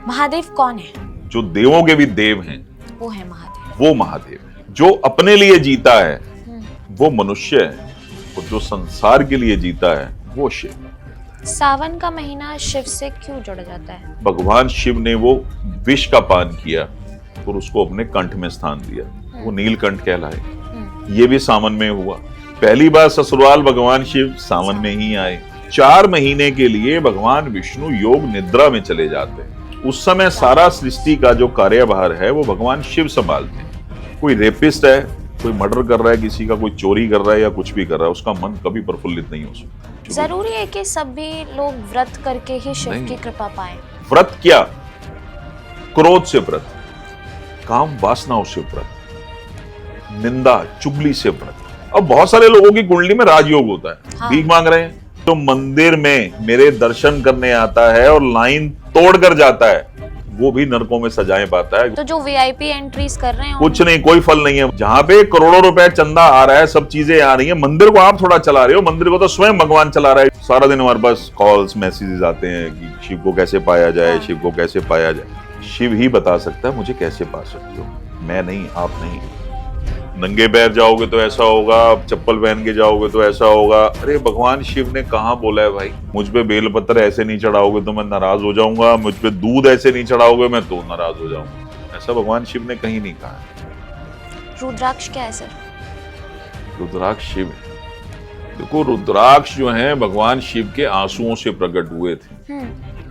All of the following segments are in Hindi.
महादेव कौन है? जो देवों के भी देव हैं वो है महादेव। वो महादेव है। जो अपने लिए जीता है वो मनुष्य है, और जो संसार के लिए जीता है वो शिव। सावन का महीना शिव से क्यों जुड़ा जाता है? भगवान शिव ने वो विष का पान किया और उसको अपने कंठ में स्थान दिया, वो नीलकंठ कहलाए। ये भी सावन में हुआ। पहली बार ससुराल भगवान शिव सावन में ही आए। 4 महीने के लिए भगवान विष्णु योग निद्रा में चले जाते हैं। उस समय सारा सृष्टि का जो कार्यभार है वो भगवान शिव संभालते हैं। कोई रेपिस्ट है, कोई मर्डर कर रहा है किसी का, कोई चोरी कर रहा है या कुछ भी कर रहा है, उसका मन कभी प्रफुल्लित नहीं हो सकता। जरूरी है कि सभी लोग व्रत करके ही शिव की कृपा पाएं? व्रत क्या, क्रोध से व्रत, काम वासनाओं से व्रत, निंदा चुगली से व्रत। अब बहुत सारे लोगों की कुंडली में राजयोग होता है। हाँ। भीख मांग रहे हैं तो मंदिर में मेरे दर्शन करने आता है और लाइन तोड़ कर जाता है, वो भी नरकों में सजाएं पाता है। तो जो वीआईपी एंट्रीज कर रहे हैं कुछ नहीं, कोई फल नहीं है। जहां पे करोड़ों रुपए चंदा आ रहा है, सब चीजें आ रही है, मंदिर को आप थोड़ा चला रहे हो, मंदिर को तो स्वयं भगवान चला रहा है। सारा दिन हमारे पास कॉल्स मैसेजेस आते हैं कि शिव को कैसे पाया जाए, शिव को कैसे पाया जाए। शिव ही बता सकता है मुझे कैसे पा सकते हो, मैं नहीं, आप नहीं। नंगे पैर जाओगे तो ऐसा होगा, चप्पल पहन के जाओगे तो ऐसा होगा। अरे भगवान शिव ने कहाँ बोला है भाई, मुझ पे बेलपत्र ऐसे नहीं चढ़ाओगे तो मैं नाराज हो जाऊंगा, मुझ पे दूध ऐसे नहीं चढ़ाओगे मैं तो नाराज हो जाऊंगा। ऐसा भगवान शिव ने कहीं नहीं कहा है। रुद्राक्ष क्या है सर? रुद्राक्ष शिव है। देखो, रुद्राक्ष जो है भगवान शिव के आंसुओं से प्रकट हुए थे।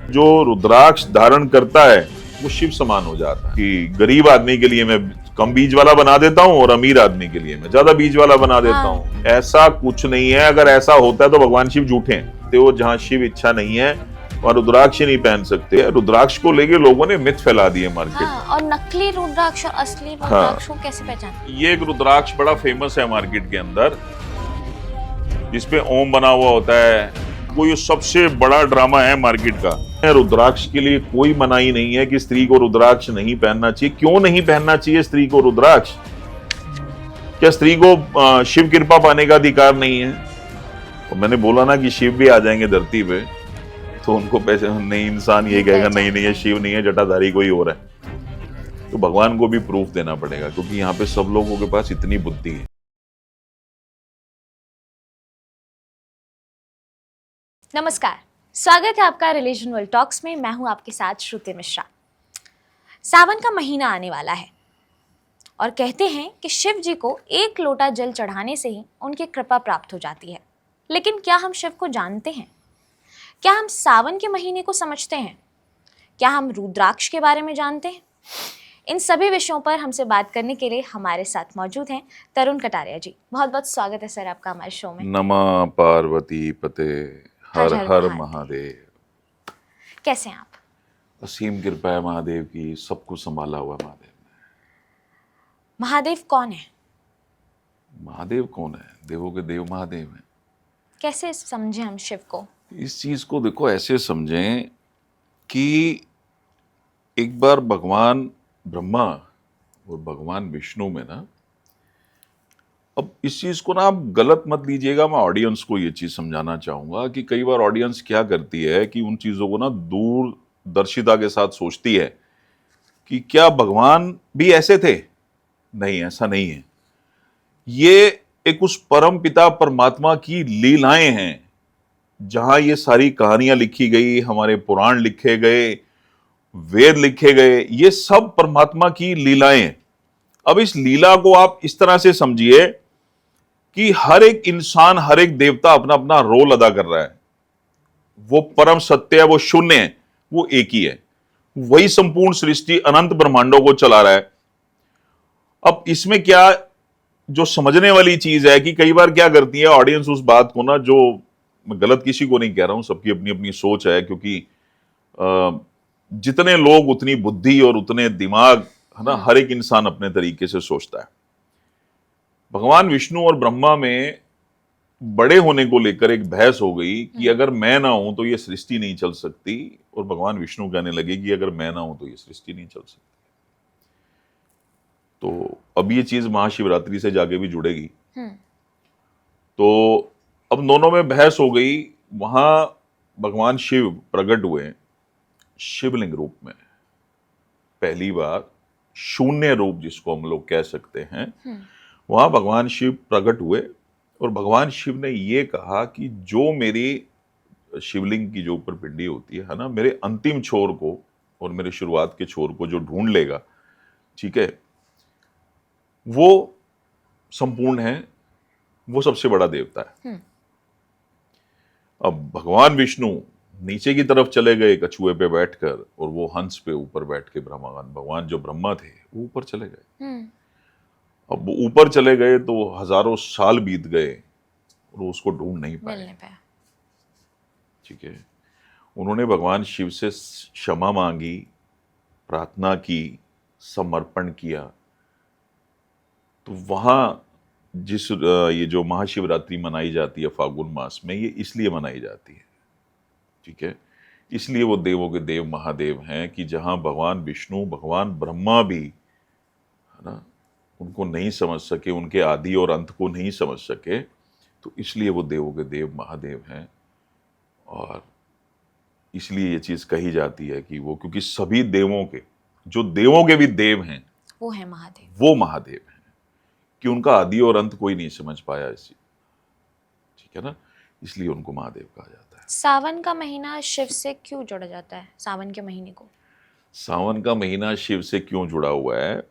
जो रुद्राक्ष धारण करता है वो शिव समान हो जाता है। कि गरीब आदमी के लिए मैं कम बीज वाला बना देता हूँ और अमीर आदमी के लिए मैं ज्यादा बीज वाला बना देता हूँ। ऐसा कुछ नहीं है। अगर ऐसा होता है तो भगवान शिव झूठे हैं। तो जहाँ शिव इच्छा नहीं है वहाँ रुद्राक्ष नहीं पहन सकते। रुद्राक्ष को लेके लोगों ने मिथ फैला दिए मार्केट में। और नकली रुद्राक्ष और असली रुद्राक्ष को कैसे पहचानते? ये एक रुद्राक्ष बड़ा फेमस है मार्केट के अंदर, जिसपे ओम बना हुआ होता है। वो ये सबसे बड़ा ड्रामा है मार्केट का। रुद्राक्ष के लिए कोई मनाही नहीं है कि स्त्री को रुद्राक्ष नहीं पहनना चाहिए। क्यों नहीं पहनना चाहिए स्त्री को रुद्राक्ष? क्या स्त्री को शिव कृपा पाने का अधिकार नहीं है? तो मैंने बोला ना कि शिव भी आ जाएंगे धरती पे तो उनको पैसे नहीं, इंसान ये कहेगा नहीं नहीं ये शिव नहीं है, जटाधारी कोई और है। तो भगवान को भी प्रूफ देना पड़ेगा, क्योंकि यहाँ पे सब लोगों के पास इतनी बुद्धि है। नमस्कार, स्वागत है आपका रिलीजन वर्ल्ड टॉक्स में। मैं हूं आपके साथ श्रुति मिश्रा। सावन का महीना आने वाला है और कहते हैं कि शिव जी को 1 लोटा जल चढ़ाने से ही उनकी कृपा प्राप्त हो जाती है। लेकिन क्या हम शिव को जानते हैं? क्या हम सावन के महीने को समझते हैं? क्या हम रुद्राक्ष के बारे में जानते हैं? इन सभी विषयों पर हमसे बात करने के लिए हमारे साथ मौजूद हैं तरुण कटारिया जी। बहुत बहुत स्वागत है सर आपका हमारे शो में। नमः पार्वती पते हर हर महादेव। कैसे हैं आप? असीम कृपा है महादेव की, सब कुछ संभाला हुआ महादेव ने। महादेव कौन है? महादेव कौन है? देवों के देव महादेव हैं। कैसे समझें हम शिव को? इस चीज को देखो ऐसे समझें कि एक बार भगवान ब्रह्मा और भगवान विष्णु में ना, अब इस चीज को ना आप गलत मत लीजिएगा, मैं ऑडियंस को ये चीज समझाना चाहूंगा कि कई बार ऑडियंस क्या करती है कि उन चीजों को ना दूरदर्शिता के साथ सोचती है कि क्या भगवान भी ऐसे थे? नहीं, ऐसा नहीं है। ये एक उस परम पिता परमात्मा की लीलाएं हैं जहां ये सारी कहानियां लिखी गई, हमारे पुराण लिखे गए, वेद लिखे गए, ये सब परमात्मा की लीलाएं हैं। अब इस लीला को आप इस तरह से समझिए कि हर एक इंसान, हर एक देवता अपना अपना रोल अदा कर रहा है। वो परम सत्य है, वो शून्य है, वो एक ही है। वही संपूर्ण सृष्टि अनंत ब्रह्मांडों को चला रहा है। अब इसमें क्या जो समझने वाली चीज है कि कई बार क्या करती है ऑडियंस उस बात को ना, जो मैं गलत किसी को नहीं कह रहा हूं, सबकी अपनी अपनी सोच है, क्योंकि जितने लोग उतनी बुद्धि और उतने दिमाग है ना, हर एक इंसान अपने तरीके से सोचता है। भगवान विष्णु और ब्रह्मा में बड़े होने को लेकर एक बहस हो गई कि अगर मैं ना हूं तो ये सृष्टि नहीं चल सकती, और भगवान विष्णु कहने लगे कि अगर मैं ना हूं तो ये सृष्टि नहीं चल सकती। तो अब ये चीज महाशिवरात्रि से जाके भी जुड़ेगी। तो अब दोनों में बहस हो गई। वहां भगवान शिव प्रकट हुए शिवलिंग रूप में, पहली बार शून्य रूप जिसको हम लोग कह सकते हैं, वहां भगवान शिव प्रकट हुए और भगवान शिव ने ये कहा कि जो मेरी शिवलिंग की जो ऊपर पिंडी होती है ना, मेरे अंतिम छोर को और मेरे शुरुआत के छोर को जो ढूंढ लेगा, ठीक है, वो संपूर्ण है, वो सबसे बड़ा देवता है। अब भगवान विष्णु नीचे की तरफ चले गए कछुए पे बैठकर, और वो हंस पे ऊपर बैठ के भगवान जो ब्रह्मा थे वो ऊपर चले गए। अब वो ऊपर चले गए तो हजारों साल बीत गए और वो उसको ढूंढ नहीं पाए। ठीक है, उन्होंने भगवान शिव से क्षमा मांगी, प्रार्थना की, समर्पण किया। तो वहां जिस ये जो महाशिवरात्रि मनाई जाती है फागुन मास में, ये इसलिए मनाई जाती है, ठीक है, इसलिए वो देवों के देव महादेव हैं कि जहां भगवान विष्णु, भगवान ब्रह्मा भी, है ना, उनको नहीं समझ सके, उनके आदि और अंत को नहीं समझ सके, तो इसलिए वो देवों के देव महादेव हैं। और इसलिए ये चीज कही जाती है कि वो, क्योंकि सभी देवों के, जो देवों के भी देव हैं, वो है महादेव, वो महादेव हैं, कि उनका आदि और अंत कोई नहीं समझ पाया इसी, ठीक है ना, इसलिए उनको महादेव कहा जाता है। सावन का महीना शिव से क्यों जुड़ा जाता है? सावन के महीने को, सावन का महीना शिव से क्यों जुड़ा हुआ है?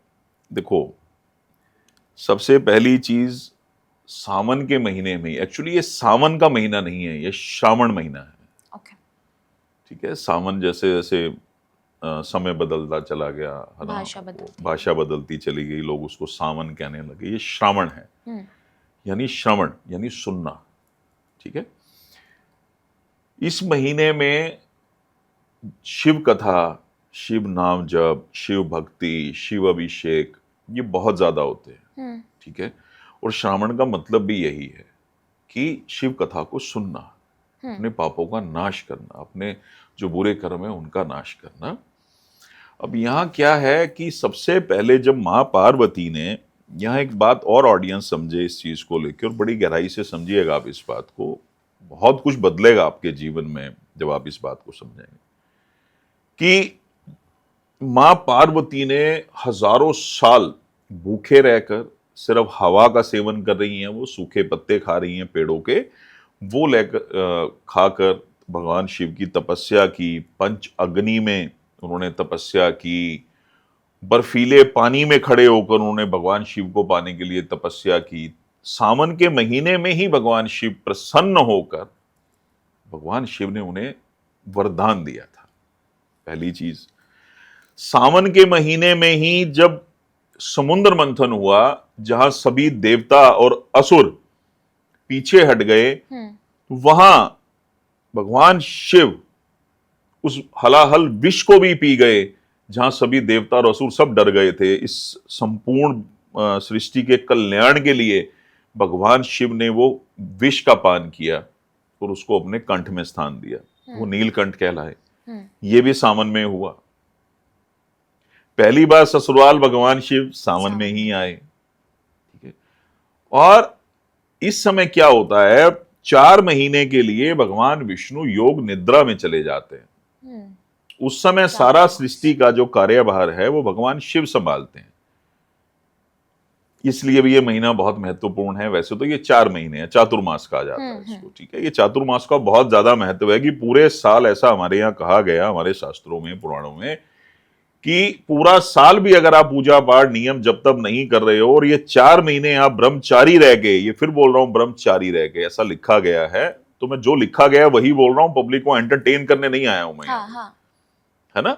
देखो, सबसे पहली चीज, सावन के महीने में, एक्चुअली ये सावन का महीना नहीं है, ये श्रावण महीना है। ओके, ठीक है, सावन जैसे जैसे समय बदलता चला गया, है ना, भाषा बदलती चली गई, लोग उसको सावन कहने लगे। ये श्रावण है, यानी श्रवण, यानी सुनना। ठीक है, इस महीने में शिव कथा, शिव नाम जप, शिव भक्ति, शिव अभिषेक, ये बहुत ज्यादा होते हैं। ठीक है, और श्रावण का मतलब भी यही है कि शिव कथा को सुनना, अपने पापों का नाश करना, अपने जो बुरे कर्म है उनका नाश करना। अब यहाँ क्या है कि सबसे पहले जब माँ पार्वती ने, यहाँ एक बात और ऑडियंस समझे इस चीज को लेकर, और बड़ी गहराई से समझिएगा आप इस बात को, बहुत कुछ बदलेगा आपके जीवन में जब आप इस बात को समझेंगे, कि माँ पार्वती ने हजारों साल भूखे रहकर सिर्फ हवा का सेवन कर रही हैं, वो सूखे पत्ते खा रही हैं पेड़ों के, वो लेकर खाकर भगवान शिव की तपस्या की, पंच अग्नि में उन्होंने तपस्या की, बर्फीले पानी में खड़े होकर उन्होंने भगवान शिव को पाने के लिए तपस्या की। सावन के महीने में ही भगवान शिव प्रसन्न होकर, भगवान शिव ने उन्हें वरदान दिया था। पहली चीज, सावन के महीने में ही जब समुद्र मंथन हुआ, जहां सभी देवता और असुर पीछे हट गए, वहां भगवान शिव उस हलाहल विष को भी पी गए, जहां सभी देवता और असुर सब डर गए थे। इस संपूर्ण सृष्टि के कल्याण के लिए भगवान शिव ने वो विष का पान किया और उसको अपने कंठ में स्थान दिया, वो नीलकंठ कहलाए। ये भी सावन में हुआ। पहली बार ससुराल भगवान शिव सावन में ही आए। ठीक है, और इस समय क्या होता है, 4 महीने के लिए भगवान विष्णु योग निद्रा में चले जाते हैं। उस समय सारा सृष्टि का जो कार्यभार है वो भगवान शिव संभालते हैं, इसलिए भी ये महीना बहुत महत्वपूर्ण है। वैसे तो ये 4 महीने है, चातुर्मास कहा जाता है इसको। ठीक है, ये चातुर्मास का बहुत ज्यादा महत्व है कि पूरे साल, ऐसा हमारे यहाँ कहा गया, हमारे शास्त्रों में, पुराणों में, कि पूरा साल भी अगर आप पूजा पाठ नियम जब तब नहीं कर रहे हो और ये 4 महीने आप ब्रह्मचारी रह गए, ये फिर बोल रहा हूं ब्रह्मचारी रह गए, ऐसा लिखा गया है, तो मैं जो लिखा गया वही बोल रहा हूं, पब्लिक को एंटरटेन करने नहीं आया हूं मैं। है ना,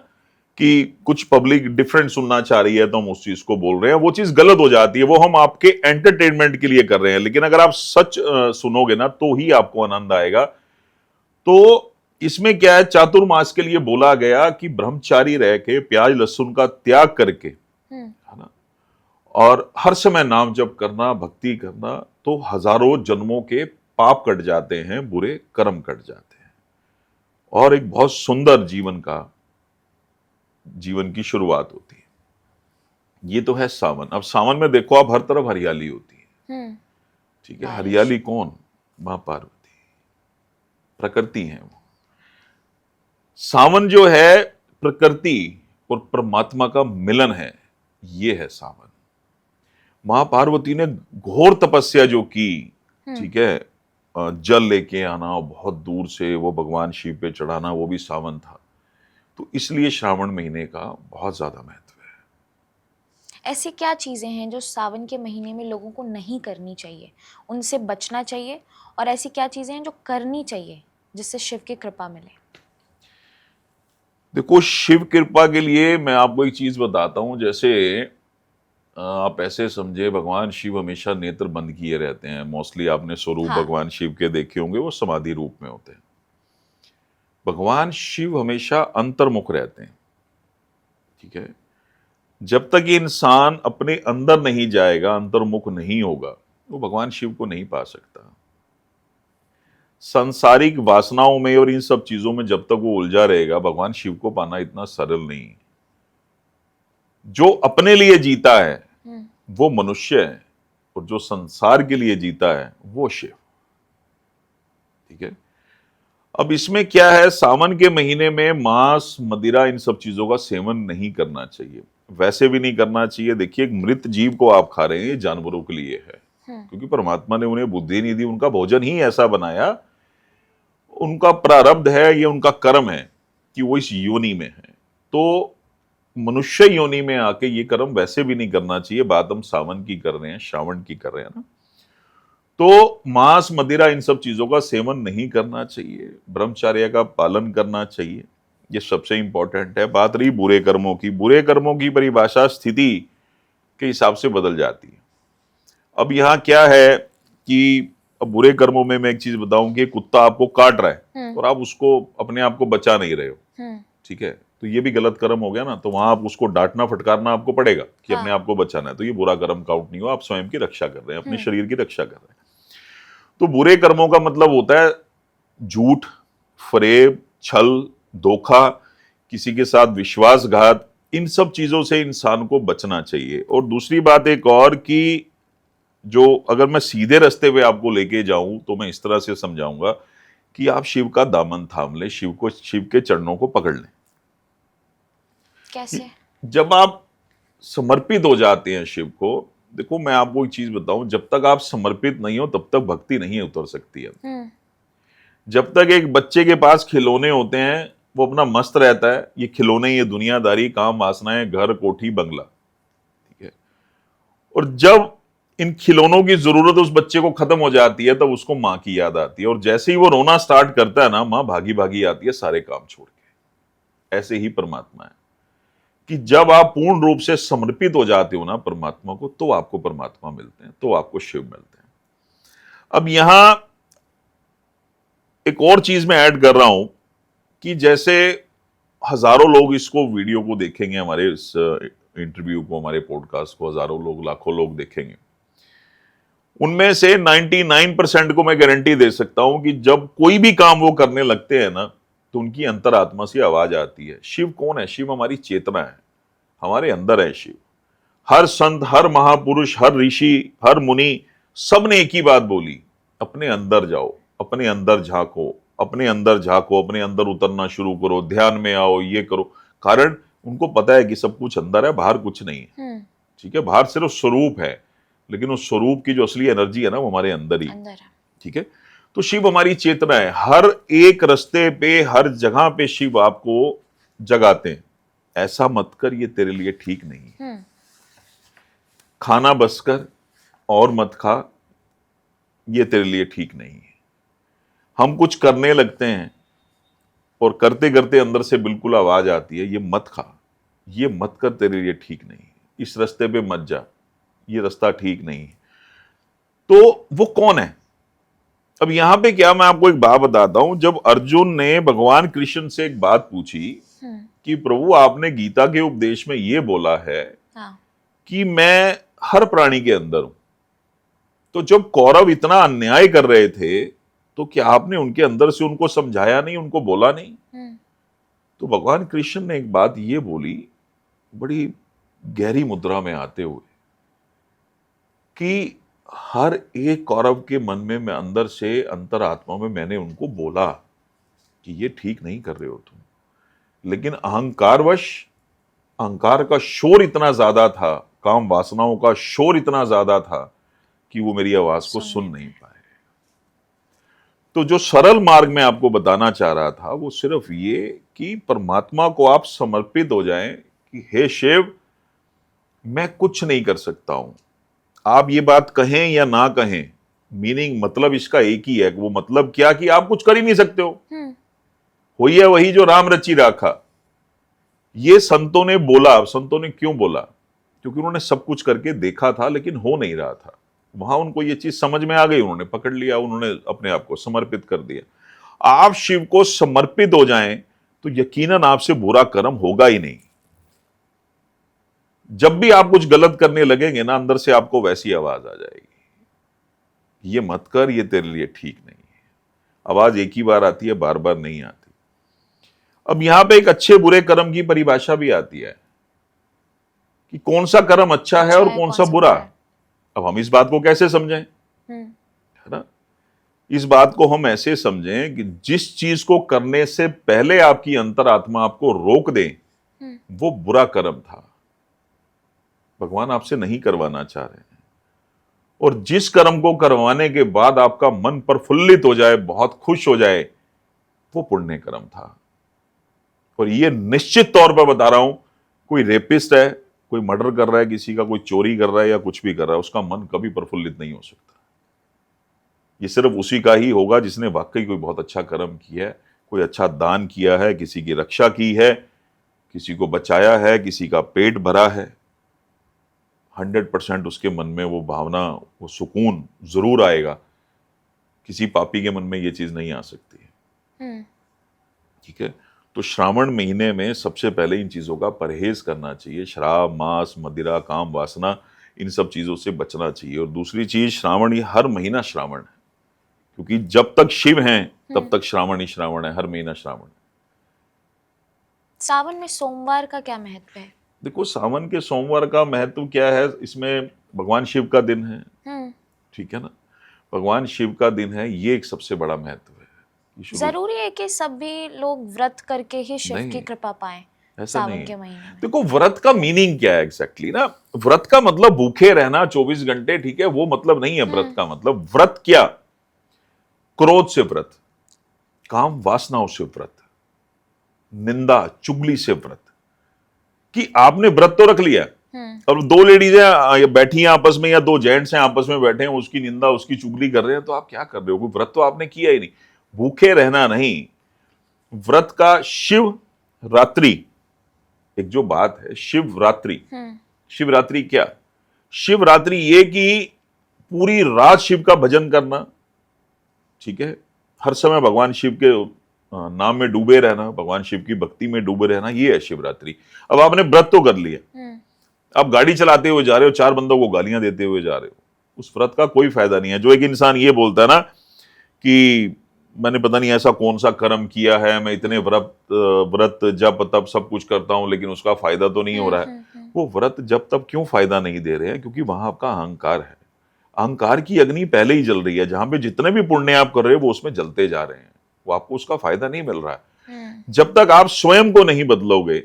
कि कुछ पब्लिक डिफरेंट सुनना चाह रही है तो हम उस चीज को बोल रहे हैं, वो चीज गलत हो जाती है, वो हम आपके एंटरटेनमेंट के लिए कर रहे हैं। लेकिन अगर आप सच सुनोगे ना तो ही आपको आनंद आएगा। तो इसमें क्या है, चातुर्मास के लिए बोला गया कि ब्रह्मचारी रह के, प्याज लहसुन का त्याग करके, है ना, और हर समय नाम जप करना, भक्ति करना, तो हजारों जन्मों के पाप कट जाते हैं, बुरे कर्म कट जाते हैं, और एक बहुत सुंदर जीवन की शुरुआत होती है। ये तो है सावन। अब सावन में देखो आप, हर तरफ हरियाली होती है। ठीक है, हरियाली कौन? मां पार्वती, प्रकृति है वो। सावन जो है प्रकृति, और परमात्मा का मिलन है, ये है सावन। मां पार्वती ने घोर तपस्या जो की, ठीक है, जल लेके आना बहुत दूर से, वो भगवान शिव पे चढ़ाना, वो भी सावन था। तो इसलिए श्रावण महीने का बहुत ज्यादा महत्व है। ऐसी क्या चीज़ें हैं जो सावन के महीने में लोगों को नहीं करनी चाहिए, उनसे बचना चाहिए, और ऐसी क्या चीज़ें हैं जो करनी चाहिए जिससे शिव की कृपा मिले? देखो, शिव कृपा के लिए मैं आपको एक चीज बताता हूं। जैसे आप ऐसे समझे, भगवान शिव हमेशा नेत्र बंद किए रहते हैं। मोस्टली आपने स्वरूप हाँ। भगवान शिव के देखे होंगे, वो समाधि रूप में होते हैं। भगवान शिव हमेशा अंतर्मुख रहते हैं, ठीक है। जब तक ये इंसान अपने अंदर नहीं जाएगा, अंतर्मुख नहीं होगा, वो भगवान शिव को नहीं पा सकता। सांसारिक वासनाओं में और इन सब चीजों में जब तक वो उलझा रहेगा, भगवान शिव को पाना इतना सरल नहीं। जो अपने लिए जीता है वो मनुष्य है, और जो संसार के लिए जीता है वो शिव, ठीक है। अब इसमें क्या है, सावन के महीने में मांस, मदिरा, इन सब चीजों का सेवन नहीं करना चाहिए, वैसे भी नहीं करना चाहिए। देखिए, एक मृत जीव को आप खा रहे हैं, ये जानवरों के लिए है, क्योंकि परमात्मा ने उन्हें बुद्धि नहीं दी, उनका भोजन ही ऐसा बनाया, उनका प्रारब्ध है, ये उनका कर्म है कि वो इस योनि में है। तो मनुष्य योनि में आके ये कर्म वैसे भी नहीं करना चाहिए। बात हम सावन की कर रहे हैं, श्रावण की कर रहे हैं ना। तो मांस, मदिरा, इन सब चीजों का सेवन नहीं करना चाहिए, ब्रह्मचर्य का पालन करना चाहिए, ये सबसे इंपॉर्टेंट है। बात रही बुरे कर्मों की, बुरे कर्मों की परिभाषा स्थिति के हिसाब से बदल जाती है। अब यहाँ क्या है कि अब बुरे कर्मों में मैं एक चीज बताऊं कि कुत्ता आपको काट रहा है और आप उसको, अपने आप को बचा नहीं रहे हो, ठीक है, तो ये भी गलत कर्म हो गया ना। तो वहां आप उसको डांटना फटकारना आपको पड़ेगा कि अपने आप को बचाना है, तो ये बुरा कर्म काउंट नहीं हुआ, आप स्वयं की रक्षा कर रहे हैं, अपने शरीर की रक्षा कर रहे हैं। तो बुरे कर्मों का मतलब होता है झूठ, फरेब, छल, धोखा, किसी के साथ विश्वासघात, इन सब चीजों से इंसान को बचना चाहिए। और दूसरी बात एक और कि जो, अगर मैं सीधे रास्ते पे आपको लेके जाऊं तो मैं इस तरह से समझाऊंगा कि आप शिव का दामन थाम लें, शिव के चरणों को पकड़ लें। कैसे? जब आप समर्पित हो जाते हैं शिव को, देखो मैं आपको एक चीज बताऊं, जब तक आप समर्पित नहीं हो तब तक भक्ति नहीं उतर सकती है। जब तक एक बच्चे के पास खिलौने होते हैं, वो अपना मस्त रहता है, ये खिलौने, ये दुनियादारी, काम, वासनाएं, घर, कोठी, बंगला, ठीक है। और जब इन खिलौनों की जरूरत उस बच्चे को खत्म हो जाती है, तब उसको माँ की याद आती है, और जैसे ही वो रोना स्टार्ट करता है ना, माँ भागी भागी आती है सारे काम छोड़ के। ऐसे ही परमात्मा है कि जब आप पूर्ण रूप से समर्पित हो जाते हो ना परमात्मा को, तो आपको परमात्मा मिलते हैं, तो आपको शिव मिलते हैं। अब यहां एक और चीज मैं ऐड कर रहा हूं कि जैसे हजारों लोग इसको, वीडियो को देखेंगे, हमारे इस इंटरव्यू को, हमारे पॉडकास्ट को हजारों लोग, लाखों लोग देखेंगे, उनमें से 99% को मैं गारंटी दे सकता हूं कि जब कोई भी काम वो करने लगते हैं ना, तो उनकी अंतरात्मा से आवाज आती है। शिव कौन है? शिव हमारी चेतना है, हमारे अंदर है शिव। हर संत, हर महापुरुष, हर ऋषि, हर मुनि, सब ने एक ही बात बोली, अपने अंदर जाओ, अपने अंदर झांको, अपने अंदर झांको, अपने अंदर उतरना शुरू करो, ध्यान में आओ, ये करो। कारण उनको पता है कि सब कुछ अंदर है, बाहर कुछ नहीं है, ठीक है। बाहर सिर्फ स्वरूप है, लेकिन उस स्वरूप की जो असली एनर्जी है ना, वो हमारे अंदर ही, ठीक है। तो शिव हमारी चेतना है। हर एक रास्ते पे, हर जगह पे शिव आपको जगाते हैं, ऐसा मत कर, ये तेरे लिए ठीक नहीं है, खाना बस कर और मत खा, ये तेरे लिए ठीक नहीं है। हम कुछ करने लगते हैं और करते करते अंदर से बिल्कुल आवाज आती है, ये मत खा, ये मत कर, तेरे लिए ठीक नहीं है, इस रास्ते पे मत जा, ये रास्ता ठीक नहीं है। तो वो कौन है? अब यहां पे क्या, मैं आपको एक बात बताता हूं। जब अर्जुन ने भगवान कृष्ण से एक बात पूछी कि प्रभु, आपने गीता के उपदेश में ये बोला है कि मैं हर प्राणी के अंदर हूं, तो जब कौरव इतना अन्याय कर रहे थे, तो क्या आपने उनके अंदर से उनको समझाया नहीं, उनको बोला नहीं? तो भगवान कृष्ण ने एक बात ये बोली, बड़ी गहरी मुद्रा में आते हुए, कि हर एक कौरव के मन में, मैं अंदर से, अंतरात्मा में मैंने उनको बोला कि ये ठीक नहीं कर रहे हो तुम, लेकिन अहंकारवश अहंकार का शोर इतना ज्यादा था, काम वासनाओं का शोर इतना ज्यादा था कि वो मेरी आवाज को सुन नहीं पाए। तो जो सरल मार्ग में आपको बताना चाह रहा था वो सिर्फ ये कि परमात्मा को आप समर्पित हो जाएं कि हे शिव, मैं कुछ नहीं कर सकता हूं। आप ये बात कहें या ना कहें, मीनिंग मतलब इसका एक ही है। वो मतलब क्या कि आप कुछ कर ही नहीं सकते हो। होइए वही जो राम रची राखा। ये संतों ने बोला। संतों ने क्यों बोला? क्योंकि उन्होंने सब कुछ करके देखा था लेकिन हो नहीं रहा था। वहां उनको ये चीज समझ में आ गई, उन्होंने पकड़ लिया, उन्होंने अपने आप को समर्पित कर दिया। आप शिव को समर्पित हो जाएं तो यकीनन आपसे बुरा कर्म होगा ही नहीं। जब भी आप कुछ गलत करने लगेंगे ना, अंदर से आपको वैसी आवाज आ जाएगी, ये मत कर, ये तेरे लिए ठीक नहीं है। आवाज एक ही बार आती है, बार बार नहीं आती। अब यहां पे एक अच्छे बुरे कर्म की परिभाषा भी आती है कि कौन सा कर्म अच्छा है और कौन सा बुरा। अब हम इस बात को कैसे समझें, है ना? इस बात को हम ऐसे समझें कि जिस चीज को करने से पहले आपकी अंतरात्मा आपको रोक दे, वो बुरा कर्म था, भगवान आपसे नहीं करवाना चाह रहे हैं। और जिस कर्म को करवाने के बाद आपका मन प्रफुल्लित हो जाए, बहुत खुश हो जाए, वो पुण्य कर्म था। और ये निश्चित तौर पर बता रहा हूं, कोई रेपिस्ट है, कोई मर्डर कर रहा है किसी का, कोई चोरी कर रहा है या कुछ भी कर रहा है, उसका मन कभी प्रफुल्लित नहीं हो सकता। ये सिर्फ उसी का ही होगा जिसने वाकई कोई बहुत अच्छा कर्म किया है, कोई अच्छा दान किया है, किसी की रक्षा की है, किसी को बचाया है, किसी का पेट भरा है। 100% उसके मन में वो भावना, वो सुकून जरूर आएगा। किसी पापी के मन में ये चीज नहीं आ सकती है। ठीक है? तो श्रावण महीने में सबसे पहले इन चीजों का परहेज करना चाहिए। शराब, मांस, मदिरा, काम वासना, इन सब चीजों से बचना चाहिए। और दूसरी चीज, श्रावण, ये हर महीना श्रावण है, क्योंकि जब तक शिव हैं तब तक श्रावण ही श्रावण है, हर महीना श्रावण है। सावन में सोमवार का क्या महत्व है? देखो, सावन के सोमवार का महत्व क्या है, इसमें भगवान शिव का दिन है, ठीक है ना? भगवान शिव का दिन है, ये एक सबसे बड़ा महत्व है। जरूरी है कि सभी लोग व्रत करके ही शिव की कृपा पाएं सावन के महीने में? देखो, व्रत का मीनिंग क्या है एग्जैक्टली ना? व्रत का मतलब भूखे रहना 24 घंटे, ठीक है? वो मतलब नहीं है व्रत का मतलब। व्रत क्या? क्रोध से व्रत, काम वासनाओं से व्रत, निंदा चुगली से व्रत। कि आपने व्रत तो रख लिया, अब दो लेडीज हैं बैठी हैं आपस में, या दो जेंट्स हैं आपस में बैठे हैं, उसकी निंदा, उसकी चुगली कर रहे हैं, तो आप क्या कर रहे हो? कोई व्रत तो आपने किया ही नहीं। भूखे रहना नहीं। व्रत का शिव रात्रि, एक जो बात है शिवरात्रि। शिवरात्रि क्या? शिवरात्रि ये कि पूरी रात शिव का भजन करना, ठीक है? हर समय भगवान शिव के नाम में डूबे रहना, भगवान शिव की भक्ति में डूबे रहना, ये है शिवरात्रि। अब आपने व्रत तो कर लिया, आप गाड़ी चलाते हुए जा रहे हो, 4 बंदों को गालियां देते हुए जा रहे हो, उस व्रत का कोई फायदा नहीं है। जो एक इंसान ये बोलता है ना कि मैंने पता नहीं ऐसा कौन सा कर्म किया है, मैं इतने व्रत जप तप सब कुछ करता हूं लेकिन उसका फायदा तो नहीं हो रहा है, वो व्रत जब तब क्यों फायदा नहीं दे रहे हैं? क्योंकि वहां आपका अहंकार है। अहंकार की अग्नि पहले ही जल रही है। जहां पे जितने भी पुण्य आप कर रहे हो वो उसमें जलते जा रहे हैं, वो आपको उसका फायदा नहीं मिल रहा है। जब तक आप स्वयं को नहीं बदलोगे,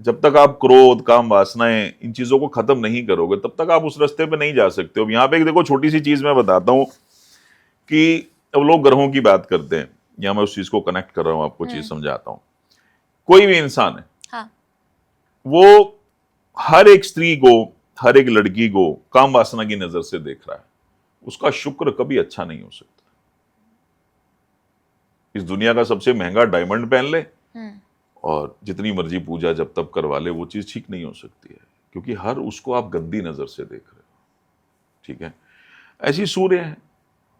जब तक आप क्रोध, काम, वासनाएं, इन चीजों को खत्म नहीं करोगे, तब तक आप उस रास्ते पे नहीं जा सकते हो। यहाँ पे एक देखो छोटी सी चीज मैं बताता हूं कि अब लोग ग्रहों की बात करते हैं, या मैं उस चीज को कनेक्ट कर रहा हूं, आपको चीज समझाता हूं। कोई भी इंसान है, हाँ, वो हर एक स्त्री को, हर एक लड़की को काम वासना की नजर से देख रहा है, उसका शुक्र कभी अच्छा नहीं हो सकता। इस दुनिया का सबसे महंगा डायमंड पहन ले और जितनी मर्जी पूजा जब तब करवा ले, वो चीज ठीक नहीं हो सकती है, क्योंकि हर उसको आप गंदी नजर से देख रहे हो, ठीक है? ऐसी सूर्य है,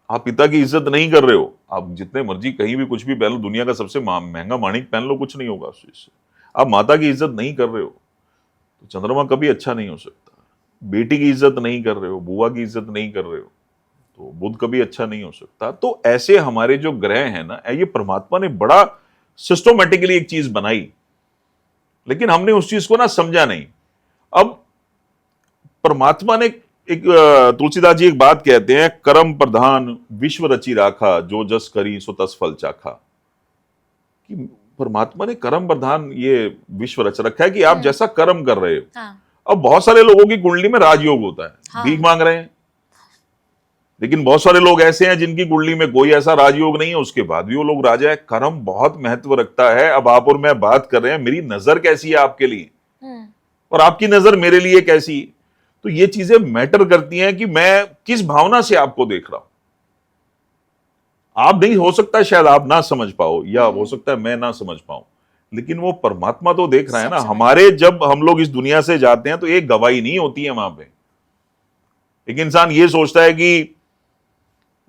आप पिता की इज्जत नहीं कर रहे हो, आप जितने मर्जी कहीं भी कुछ भी पहन लो, दुनिया का सबसे महंगा माणिक पहन लो, कुछ नहीं होगा उस चीज से। आप माता की इज्जत नहीं कर रहे हो तो चंद्रमा कभी अच्छा नहीं हो सकता। बेटी की इज्जत नहीं कर रहे हो, बुआ की इज्जत नहीं कर रहे हो तो बुध कभी अच्छा नहीं हो सकता। तो ऐसे हमारे जो ग्रह हैं ना, ये परमात्मा ने बड़ा सिस्टोमेटिकली एक चीज बनाई, लेकिन हमने उस चीज को ना समझा नहीं। अब परमात्मा ने एक तुलसीदास जी एक बात कहते हैं, कर्म प्रधान विश्व रची राखा, जो जस करी सो तस फल चाखा। कि परमात्मा ने कर्म प्रधान ये विश्व रच रखा है कि आप जैसा कर्म कर रहे हो। हाँ, अब बहुत सारे लोगों की कुंडली में राजयोग होता है, हाँ। भीख मांग रहे हैं, लेकिन बहुत सारे लोग ऐसे हैं जिनकी कुंडली में कोई ऐसा राजयोग नहीं है, उसके बाद भी वो लोग राजा है। कर्म बहुत महत्व रखता है। अब आप और मैं बात कर रहे हैं, मेरी नजर कैसी है आपके लिए और आपकी नजर मेरे लिए कैसी है, तो ये चीजें मैटर करती हैं कि मैं किस भावना से आपको देख रहा हूं। आप नहीं, हो सकता है शायद आप ना समझ पाओ, या हो सकता है मैं ना समझ पाऊं, लेकिन वो परमात्मा तो देख रहा है सब ना। समझ हमारे जब हम लोग इस दुनिया से जाते हैं तो एक गवाही नहीं होती है वहां पे। एक इंसान ये सोचता है कि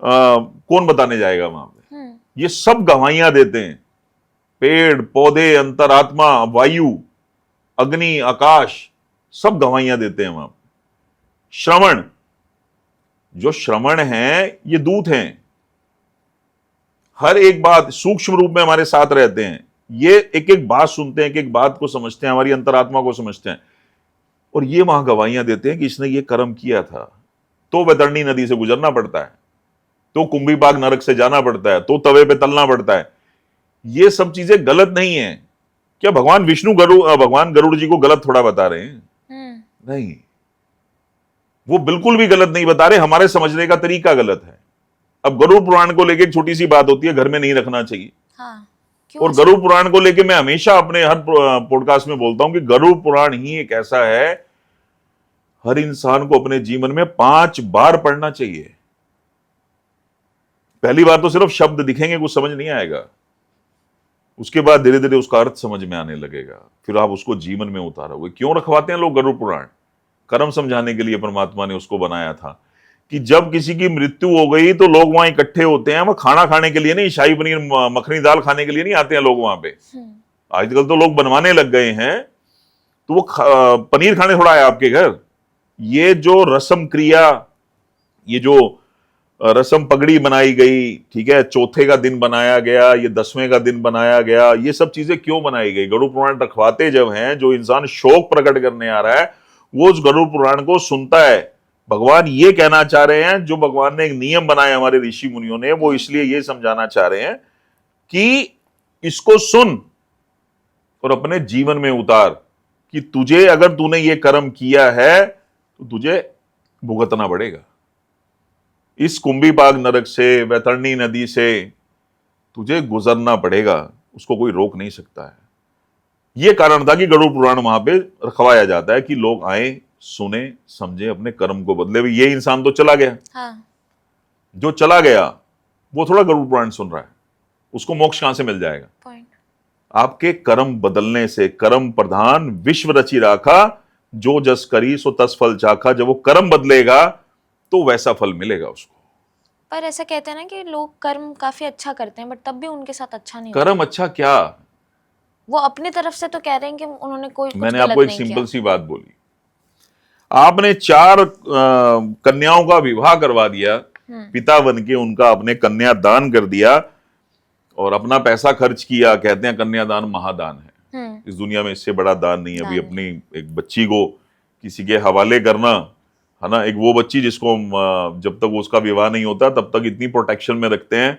कौन बताने जाएगा वहां पे। ये सब गवाहियां देते हैं, पेड़ पौधे, अंतरात्मा, वायु, अग्नि, आकाश, सब गवाहियां देते हैं वहां पे। श्रवण, जो श्रवण है ये दूत हैं, हर एक बात सूक्ष्म रूप में हमारे साथ रहते हैं। ये एक एक बात सुनते हैं, एक एक बात को समझते हैं, हमारी अंतरात्मा को समझते हैं, और ये वहां गवाहियां देते हैं कि इसने ये कर्म किया था, तो वैतरणी नदी से गुजरना पड़ता है, तो कुंभीबाग नरक से जाना पड़ता है, तो तवे पे तलना पड़ता है। ये सब चीजें गलत नहीं है। क्या भगवान विष्णु भगवान गरुड़ जी को गलत थोड़ा बता रहे हैं? नहीं, वो बिल्कुल भी गलत नहीं बता रहे, हमारे समझने का तरीका गलत है। अब गरुड़ पुराण को लेकर एक छोटी सी बात होती है, घर में नहीं रखना चाहिए। हाँ, और गरुड़ पुराण को लेकर मैं हमेशा अपने हर पॉडकास्ट में बोलता हूं कि गरुड़ पुराण ही एक ऐसा है, हर इंसान को अपने जीवन में 5 बार पढ़ना चाहिए। पहली बार तो सिर्फ शब्द दिखेंगे, कुछ समझ नहीं आएगा, उसके बाद धीरे धीरे उसका अर्थ समझ में आने लगेगा, फिर आप उसको जीवन में उतारोगे। क्यों रखवाते हैं लोग गरुड़ पुराण? कर्म समझाने के लिए परमात्मा ने उसको बनाया था कि जब किसी की मृत्यु हो गई तो लोग वहां इकट्ठे होते हैं। वो खाना खाने के लिए नहीं, शाही पनीर मखनी दाल खाने के लिए नहीं आते हैं लोग वहां पे। आजकल तो लोग बनवाने लग गए हैं, तो वो पनीर खाने थोड़ा है आपके घर। ये जो रस्म क्रिया, ये जो रस्म पगड़ी बनाई गई, ठीक है, चौथे का दिन बनाया गया, ये 10वें का दिन बनाया गया, ये सब चीजें क्यों बनाई गई? गरुड़ पुराण रखवाते जब हैं, जो इंसान शोक प्रकट करने आ रहा है वो उस गरुड़ पुराण को सुनता है। भगवान ये कहना चाह रहे हैं, जो भगवान ने एक नियम बनाया हमारे ऋषि मुनियों ने, वो इसलिए ये समझाना चाह रहे हैं कि इसको सुन और अपने जीवन में उतार, कि तुझे, अगर तूने ये कर्म किया है तो तुझे भुगतना पड़ेगा। इस कुंभीबाग नरक से, वैतरणी नदी से तुझे गुजरना पड़ेगा, उसको कोई रोक नहीं सकता है। यह कारण था कि गरुड़ पुराण वहां पे रखवाया जाता है कि लोग आए, सुने, समझे, अपने कर्म को बदले। ये इंसान तो चला गया। हाँ। जो चला गया वो थोड़ा गरुड़ पुराण सुन रहा है, उसको मोक्ष कहां से मिल जाएगा? पॉइंट। आपके कर्म बदलने से, कर्म प्रधान विश्व रची राखा, जो जस करी सो तस फल चाखा। जब वो कर्म बदलेगा तो वैसा फल मिलेगा उसको। पर ऐसा कहते हैं ना कि लोग कर्म काफी अच्छा करते हैं, बट तब भी उनके साथ अच्छा नहीं होता। कर्म अच्छा क्या? वो अपनी तरफ से तो कह रहे हैं कि उन्होंने कोई कुछ मैंने गलत आपको एक नहीं सिंपल किया। सी बात बोली, आपने 4 कन्याओं का विवाह करवा दिया, पिता बन के उनका अपने कन्या दान कर दिया और अपना पैसा खर्च किया। कहते हैं कन्यादान महादान है, इस दुनिया में इससे बड़ा दान नहीं है। अभी अपनी एक बच्ची को किसी के हवाले करना, है ना, एक वो बच्ची जिसको जब तक उसका विवाह नहीं होता तब तक इतनी प्रोटेक्शन में रखते हैं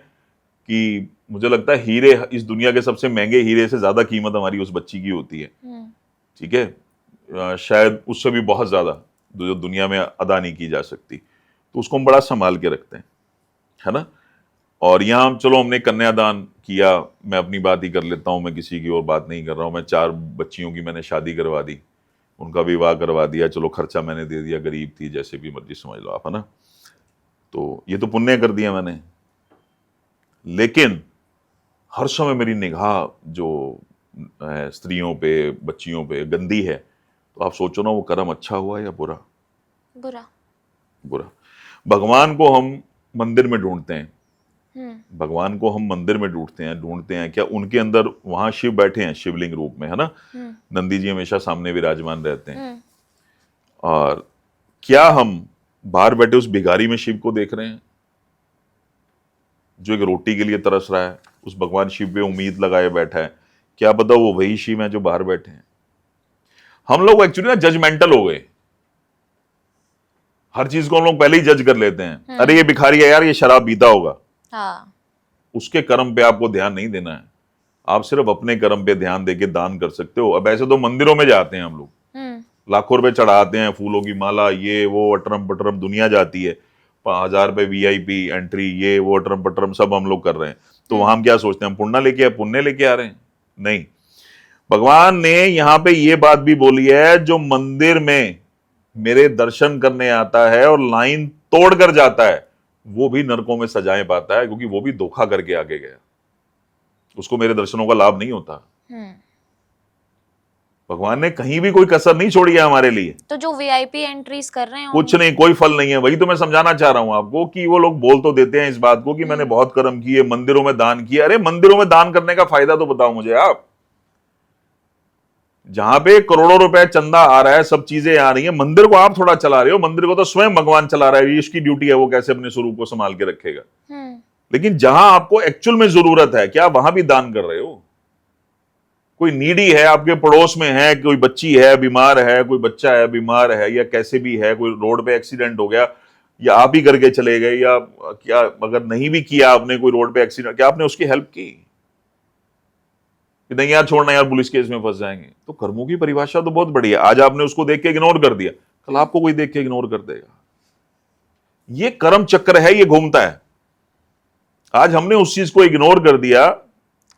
कि मुझे लगता है हीरे, इस दुनिया के सबसे महंगे हीरे से ज्यादा कीमत हमारी उस बच्ची की होती है। ठीक है, शायद उससे भी बहुत ज्यादा, जो दुनिया में अदा नहीं की जा सकती, तो उसको हम बड़ा संभाल के रखते हैं, है ना। और यहाँ चलो हमने कन्यादान किया, मैं अपनी बात ही कर लेता हूँ, मैं किसी की और बात नहीं कर रहा हूँ। मैं 4 बच्चियों की मैंने शादी करवा दी, उनका विवाह करवा दिया, चलो खर्चा मैंने दे दिया, गरीब थी, जैसे भी मर्जी समझ लो आप, है ना। तो ये तो पुण्य कर दिया मैंने, लेकिन हर समय मेरी निगाह जो है स्त्रियों पे, बच्चियों पे गंदी है, तो आप सोचो ना वो कर्म अच्छा हुआ या बुरा? बुरा। बुरा। भगवान को हम मंदिर में ढूंढते हैं, भगवान को हम मंदिर में ढूंढते हैं क्या? उनके अंदर वहां शिव बैठे हैं शिवलिंग रूप में, है ना। नंदी जी हमेशा सामने विराजमान रहते हैं। और क्या हम बाहर बैठे उस भिखारी में शिव को देख रहे हैं, जो एक रोटी के लिए तरस रहा है? उस भगवान शिव पे उम्मीद लगाए बैठा है, क्या पता वो वही शिव है जो बाहर बैठे हैं। हम लोग एक्चुअली ना जजमेंटल हो गए, हर चीज को हम लोग पहले ही जज कर लेते हैं। अरे ये भिखारी है यार, ये शराब पीता होगा। हाँ। उसके कर्म पे आपको ध्यान नहीं देना है, आप सिर्फ अपने कर्म पे ध्यान देके दान कर सकते हो। अब ऐसे तो मंदिरों में जाते हैं हम लोग, लाखों रुपए चढ़ाते हैं, फूलों की माला, ये वो अटरम पटरम दुनिया जाती है, 1000 रुपए VIP एंट्री, ये वो अटरम पटरम सब हम लोग कर रहे हैं। तो वहां हम क्या सोचते हैं, हम पुण्य लेके आ रहे हैं? नहीं, भगवान ने यहां पे ये बात भी बोली है, जो मंदिर में मेरे दर्शन करने आता है और लाइन तोड़ कर जाता है, वो भी नरकों में सजाएं पाता है, क्योंकि वो भी धोखा करके आगे गया, उसको मेरे दर्शनों का लाभ नहीं होता। भगवान ने कहीं भी कोई कसर नहीं छोड़ी है हमारे लिए। तो जो VIP एंट्रीज कर रहे हैं कुछ नहीं, कोई फल नहीं है। वही तो मैं समझाना चाह रहा हूं आपको, कि वो लोग बोल तो देते हैं इस बात को कि मैंने बहुत कर्म किए, मंदिरों में दान किया। अरे मंदिरों में दान करने का फायदा तो बताओ मुझे आप। जहां पे करोड़ों रुपए चंदा आ रहा है, सब चीजें आ रही है, मंदिर को आप थोड़ा चला रहे हो। मंदिर को तो स्वयं भगवान चला रहा है, ये इसकी ड्यूटी है, वो कैसे अपने स्वरूप को संभाल के रखेगा। लेकिन जहां आपको एक्चुअल में जरूरत है, क्या वहां भी दान कर रहे हो? कोई नीडी है, आपके पड़ोस में है, कोई बच्ची है बीमार है, कोई बच्चा है बीमार है, या कैसे भी है, कोई रोड पे एक्सीडेंट हो गया, या आप ही करके चले गए, या क्या अगर नहीं भी किया आपने, कोई रोड पे एक्सीडेंट, क्या आपने उसकी हेल्प की? कि नहीं यार छोड़ना यार, पुलिस केस में फंस जाएंगे। तो कर्मों की परिभाषा तो बहुत बढ़िया। आज आपने उसको देख के इग्नोर कर दिया, कल आपको कोई देख के इग्नोर कर देगा। ये कर्म चक्र है, ये घूमता है। आज हमने उस चीज को इग्नोर कर दिया,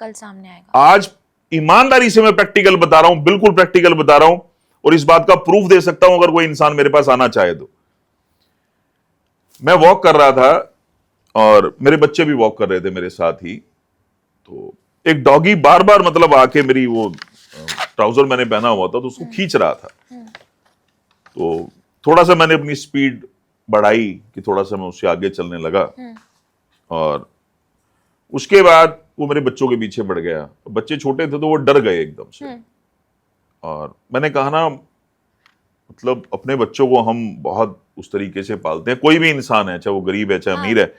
कल सामने आएगा। आज ईमानदारी से मैं प्रैक्टिकल बता रहा हूं, बिल्कुल प्रैक्टिकल बता रहा हूं, और इस बात का प्रूफ दे सकता हूं अगर कोई इंसान मेरे पास आना चाहे तो। मैं वॉक कर रहा था और मेरे बच्चे भी वॉक कर रहे थे मेरे साथ ही। तो एक डॉगी बार बार मतलब आके मेरी वो ट्राउजर मैंने पहना हुआ था तो उसको खींच रहा था। तो थोड़ा सा मैंने अपनी स्पीड बढ़ाई कि थोड़ा सा मैं उससे आगे चलने लगा, और उसके बाद वो मेरे बच्चों के पीछे बढ़ गया। बच्चे छोटे थे तो वो डर गए एकदम से। और मैंने कहा ना, मतलब अपने बच्चों को हम बहुत उस तरीके से पालते हैं, कोई भी इंसान है, चाहे वो गरीब है चाहे अमीर है,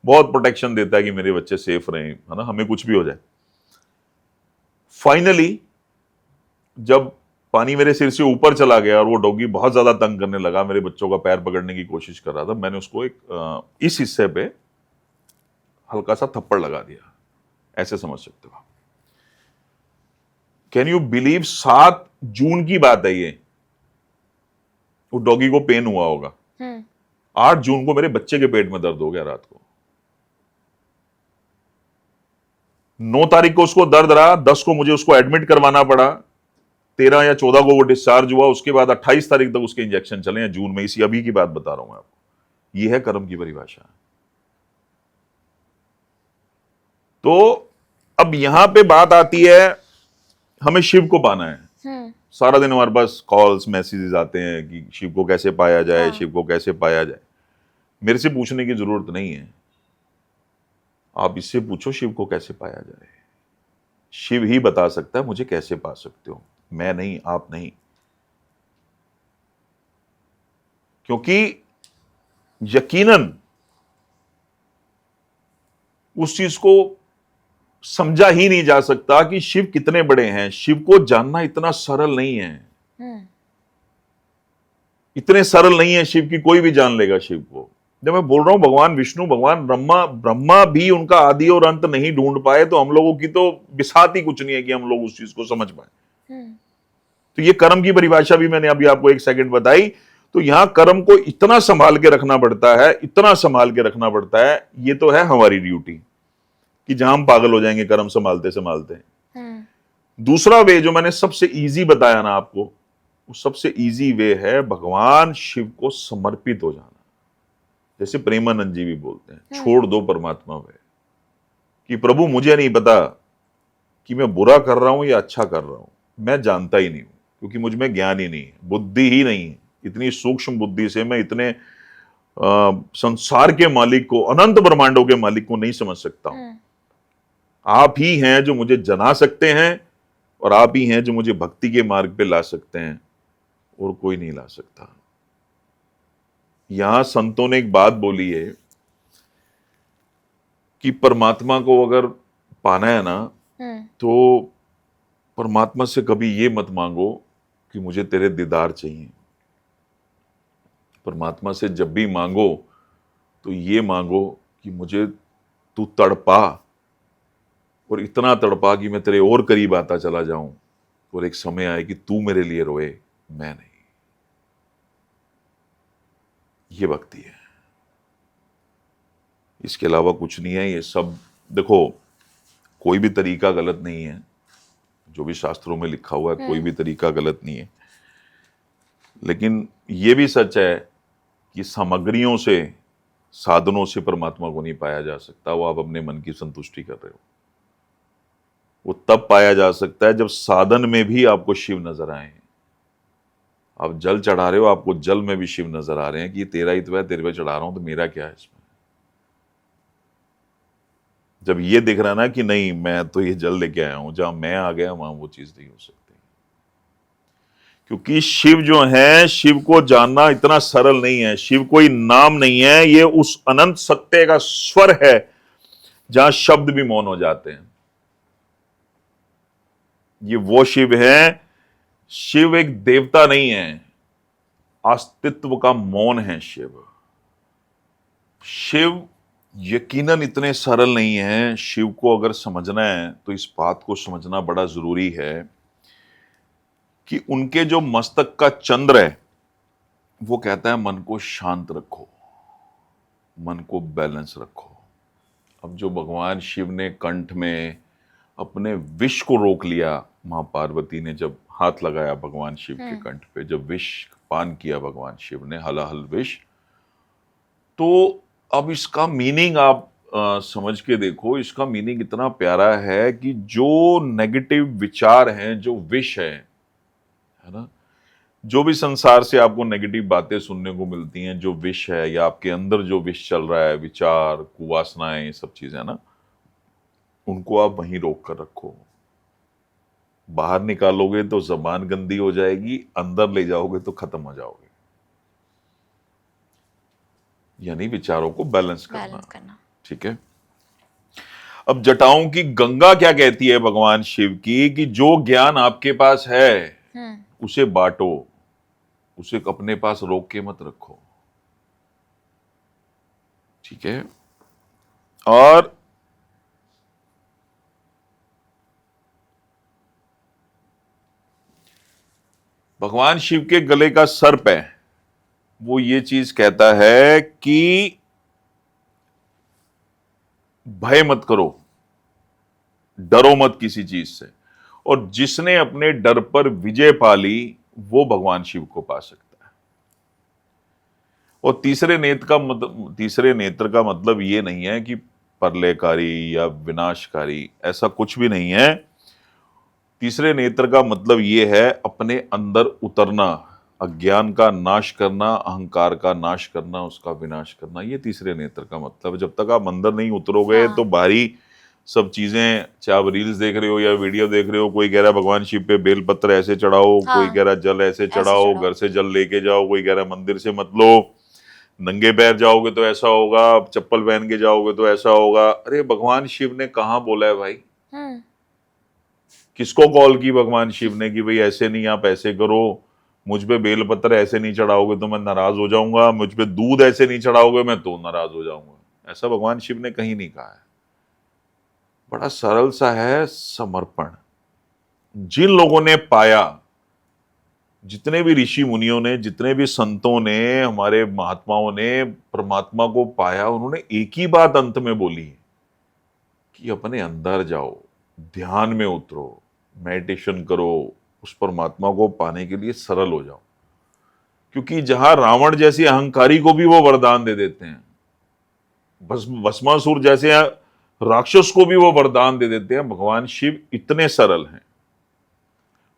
बहुत प्रोटेक्शन देता है कि मेरे बच्चे सेफ रहें, है ना, हमें कुछ भी हो जाए। फाइनली जब पानी मेरे सिर से ऊपर चला गया और वो डॉगी बहुत ज्यादा तंग करने लगा, मेरे बच्चों का पैर पकड़ने की कोशिश कर रहा था, मैंने उसको एक इस हिस्से पे हल्का सा थप्पड़ लगा दिया, ऐसे समझ सकते हो। कैन यू बिलीव, 7 जून की बात है ये, वो डॉगी को पेन हुआ होगा। 8 जून को मेरे बच्चे के पेट में दर्द हो गया रात को। 9 तारीख को उसको दर्द रहा, 10 को मुझे उसको एडमिट करवाना पड़ा, 13 या 14 को वो डिस्चार्ज हुआ। उसके बाद 28 तारीख तक उसके इंजेक्शन चले हैं, जून में। इसी अभी की बात बता रहा हूं मैं आपको। ये है कर्म की परिभाषा। तो अब यहां पे बात आती है, हमें शिव को पाना है। सारा दिन हमारे पास कॉल्स मैसेजेस आते हैं कि शिव को कैसे पाया जाए, शिव को कैसे पाया जाए। मेरे से पूछने की जरूरत नहीं है, आप इससे पूछो शिव को कैसे पाया जाए। शिव ही बता सकता है मुझे कैसे पा सकते हो, मैं नहीं, आप नहीं। क्योंकि यकीनन उस चीज को समझा ही नहीं जा सकता कि शिव कितने बड़े हैं। शिव को जानना इतना सरल नहीं है, इतने सरल नहीं है शिव की कोई भी जान लेगा शिव को। जब मैं बोल रहा हूं भगवान विष्णु, भगवान ब्रह्मा भी उनका आदि और अंत नहीं ढूंढ पाए, तो हम लोगों की तो बिसात ही कुछ नहीं है कि हम लोग उस चीज को समझ पाए। तो ये कर्म की परिभाषा भी मैंने अभी आपको 1 सेकंड बताई। तो यहां कर्म को इतना संभाल के रखना पड़ता है, इतना संभाल के रखना पड़ता है। ये तो है हमारी ड्यूटी कि जहां हम पागल हो जाएंगे कर्म संभालते संभालते। दूसरा वे जो मैंने सबसे इजी बताया ना आपको, वो सबसे इजी वे है भगवान शिव को समर्पित हो जाना। जैसे प्रेमानंद जी भी बोलते हैं, छोड़ दो परमात्मा वे, कि प्रभु मुझे नहीं पता कि मैं बुरा कर रहा हूं या अच्छा कर रहा हूं, मैं जानता ही नहीं हूं, क्योंकि मुझ में ज्ञान ही नहीं है, बुद्धि ही नहीं है। इतनी सूक्ष्म बुद्धि से मैं इतने संसार के मालिक को, अनंत ब्रह्मांडों के मालिक को नहीं समझ सकता हूं। आप ही हैं जो मुझे जना सकते हैं, और आप ही हैं जो मुझे भक्ति के मार्ग पे ला सकते हैं, और कोई नहीं ला सकता। यहां संतों ने एक बात बोली है कि परमात्मा को अगर पाना है ना, तो परमात्मा से कभी ये मत मांगो कि मुझे तेरे दीदार चाहिए। परमात्मा से जब भी मांगो तो ये मांगो कि मुझे तू तड़पा, और इतना तड़पा कि मैं तेरे और करीब आता चला जाऊं, और एक समय आए कि तू मेरे लिए रोए, मैं नहीं। ये भक्ति है, इसके अलावा कुछ नहीं है। ये सब देखो, कोई भी तरीका गलत नहीं है, जो भी शास्त्रों में लिखा हुआ है कोई भी तरीका गलत नहीं है, लेकिन ये भी सच है कि सामग्रियों से, साधनों से परमात्मा को नहीं पाया जा सकता। वो आप अपने मन की संतुष्टि कर रहे हो, वो तब पाया जा सकता है जब साधन में भी आपको शिव नजर आए। आप जल चढ़ा रहे हो, आपको जल में भी शिव नजर आ रहे हैं कि ये तेरा ही तो है, तेरे पे चढ़ा रहा हूं, तो मेरा क्या है इसमें। जब ये दिख रहा ना कि नहीं, मैं तो ये जल लेके आया हूं, जहां मैं आ गया वहां वो चीज नहीं हो सकती। क्योंकि शिव जो है, शिव को जानना इतना सरल नहीं है। शिव कोई नाम नहीं है, ये उस अनंत सत्य का स्वर है जहां शब्द भी मौन हो जाते हैं। ये वो शिव है। शिव एक देवता नहीं है, अस्तित्व का मौन है शिव। शिव यकीनन इतने सरल नहीं है। शिव को अगर समझना है तो इस बात को समझना बड़ा जरूरी है कि उनके जो मस्तक का चंद्र है वो कहता है मन को शांत रखो, मन को बैलेंस रखो। अब जो भगवान शिव ने कंठ में अपने विष को रोक लिया, मां पार्वती ने जब हाथ लगाया भगवान शिव के कंठ पे, जब विष पान किया भगवान शिव ने, हलाहल विष, तो अब इसका मीनिंग आप समझ के देखो। इसका मीनिंग इतना प्यारा है कि जो नेगेटिव विचार हैं, जो विष है ना, जो भी संसार से आपको नेगेटिव बातें सुनने को मिलती हैं, जो विष है, या आपके अंदर जो विष चल रहा है, विचार, कुवासनाएं, ये सब चीजें ना, उनको आप वहीं रोक कर रखो। बाहर निकालोगे तो जबान गंदी हो जाएगी, अंदर ले जाओगे तो खत्म हो जाओगे। यानी विचारों को बैलेंस करना। ठीक है। अब जटाओं की गंगा क्या कहती है भगवान शिव की, कि जो ज्ञान आपके पास है उसे बांटो, उसे अपने पास रोक के मत रखो। ठीक है। और भगवान शिव के गले का सर्प है, वो ये चीज कहता है कि भय मत करो, डरो मत किसी चीज से। और जिसने अपने डर पर विजय पा ली वो भगवान शिव को पा सकता है। और तीसरे नेत्र का मतलब ये नहीं है कि प्रलयकारी या विनाशकारी, ऐसा कुछ भी नहीं है। तीसरे नेत्र का मतलब ये है अपने अंदर उतरना, अज्ञान का नाश करना, अहंकार का नाश करना, उसका विनाश करना। ये तीसरे नेत्र का मतलब है। जब तक आप अंदर नहीं उतरोगे तो बाहरी सब चीजें, चाहे आप रील्स देख रहे हो या वीडियो देख रहे हो, कोई कह रहा है भगवान शिव पे बेलपत्र ऐसे चढ़ाओ, कोई कह रहा है जल ऐसे चढ़ाओ, घर से जल लेके जाओ, कोई कह रहा है मंदिर से मत लो, नंगे पैर जाओगे तो ऐसा होगा, चप्पल पहन के जाओगे तो ऐसा होगा। अरे भगवान शिव ने कहाँ बोला है भाई? किसको कॉल की भगवान शिव ने कि भाई ऐसे नहीं, आप ऐसे करो, मुझ पे बेलपत्र ऐसे नहीं चढ़ाओगे तो मैं नाराज हो जाऊंगा, मुझ पे दूध ऐसे नहीं चढ़ाओगे मैं तो नाराज हो जाऊंगा। ऐसा भगवान शिव ने कहीं नहीं कहा है। बड़ा सरल सा है, समर्पण। जिन लोगों ने पाया, जितने भी ऋषि मुनियों ने, जितने भी संतों ने, हमारे महात्माओं ने परमात्मा को पाया, उन्होंने एक ही बात अंत में बोली कि अपने अंदर जाओ, ध्यान में उतरो, मेडिटेशन करो, उस परमात्मा को पाने के लिए सरल हो जाओ। क्योंकि जहां रावण जैसे अहंकारी को भी वो वरदान दे देते हैं, भस्मासुर जैसे राक्षस को भी वो वरदान दे देते हैं, भगवान शिव इतने सरल हैं।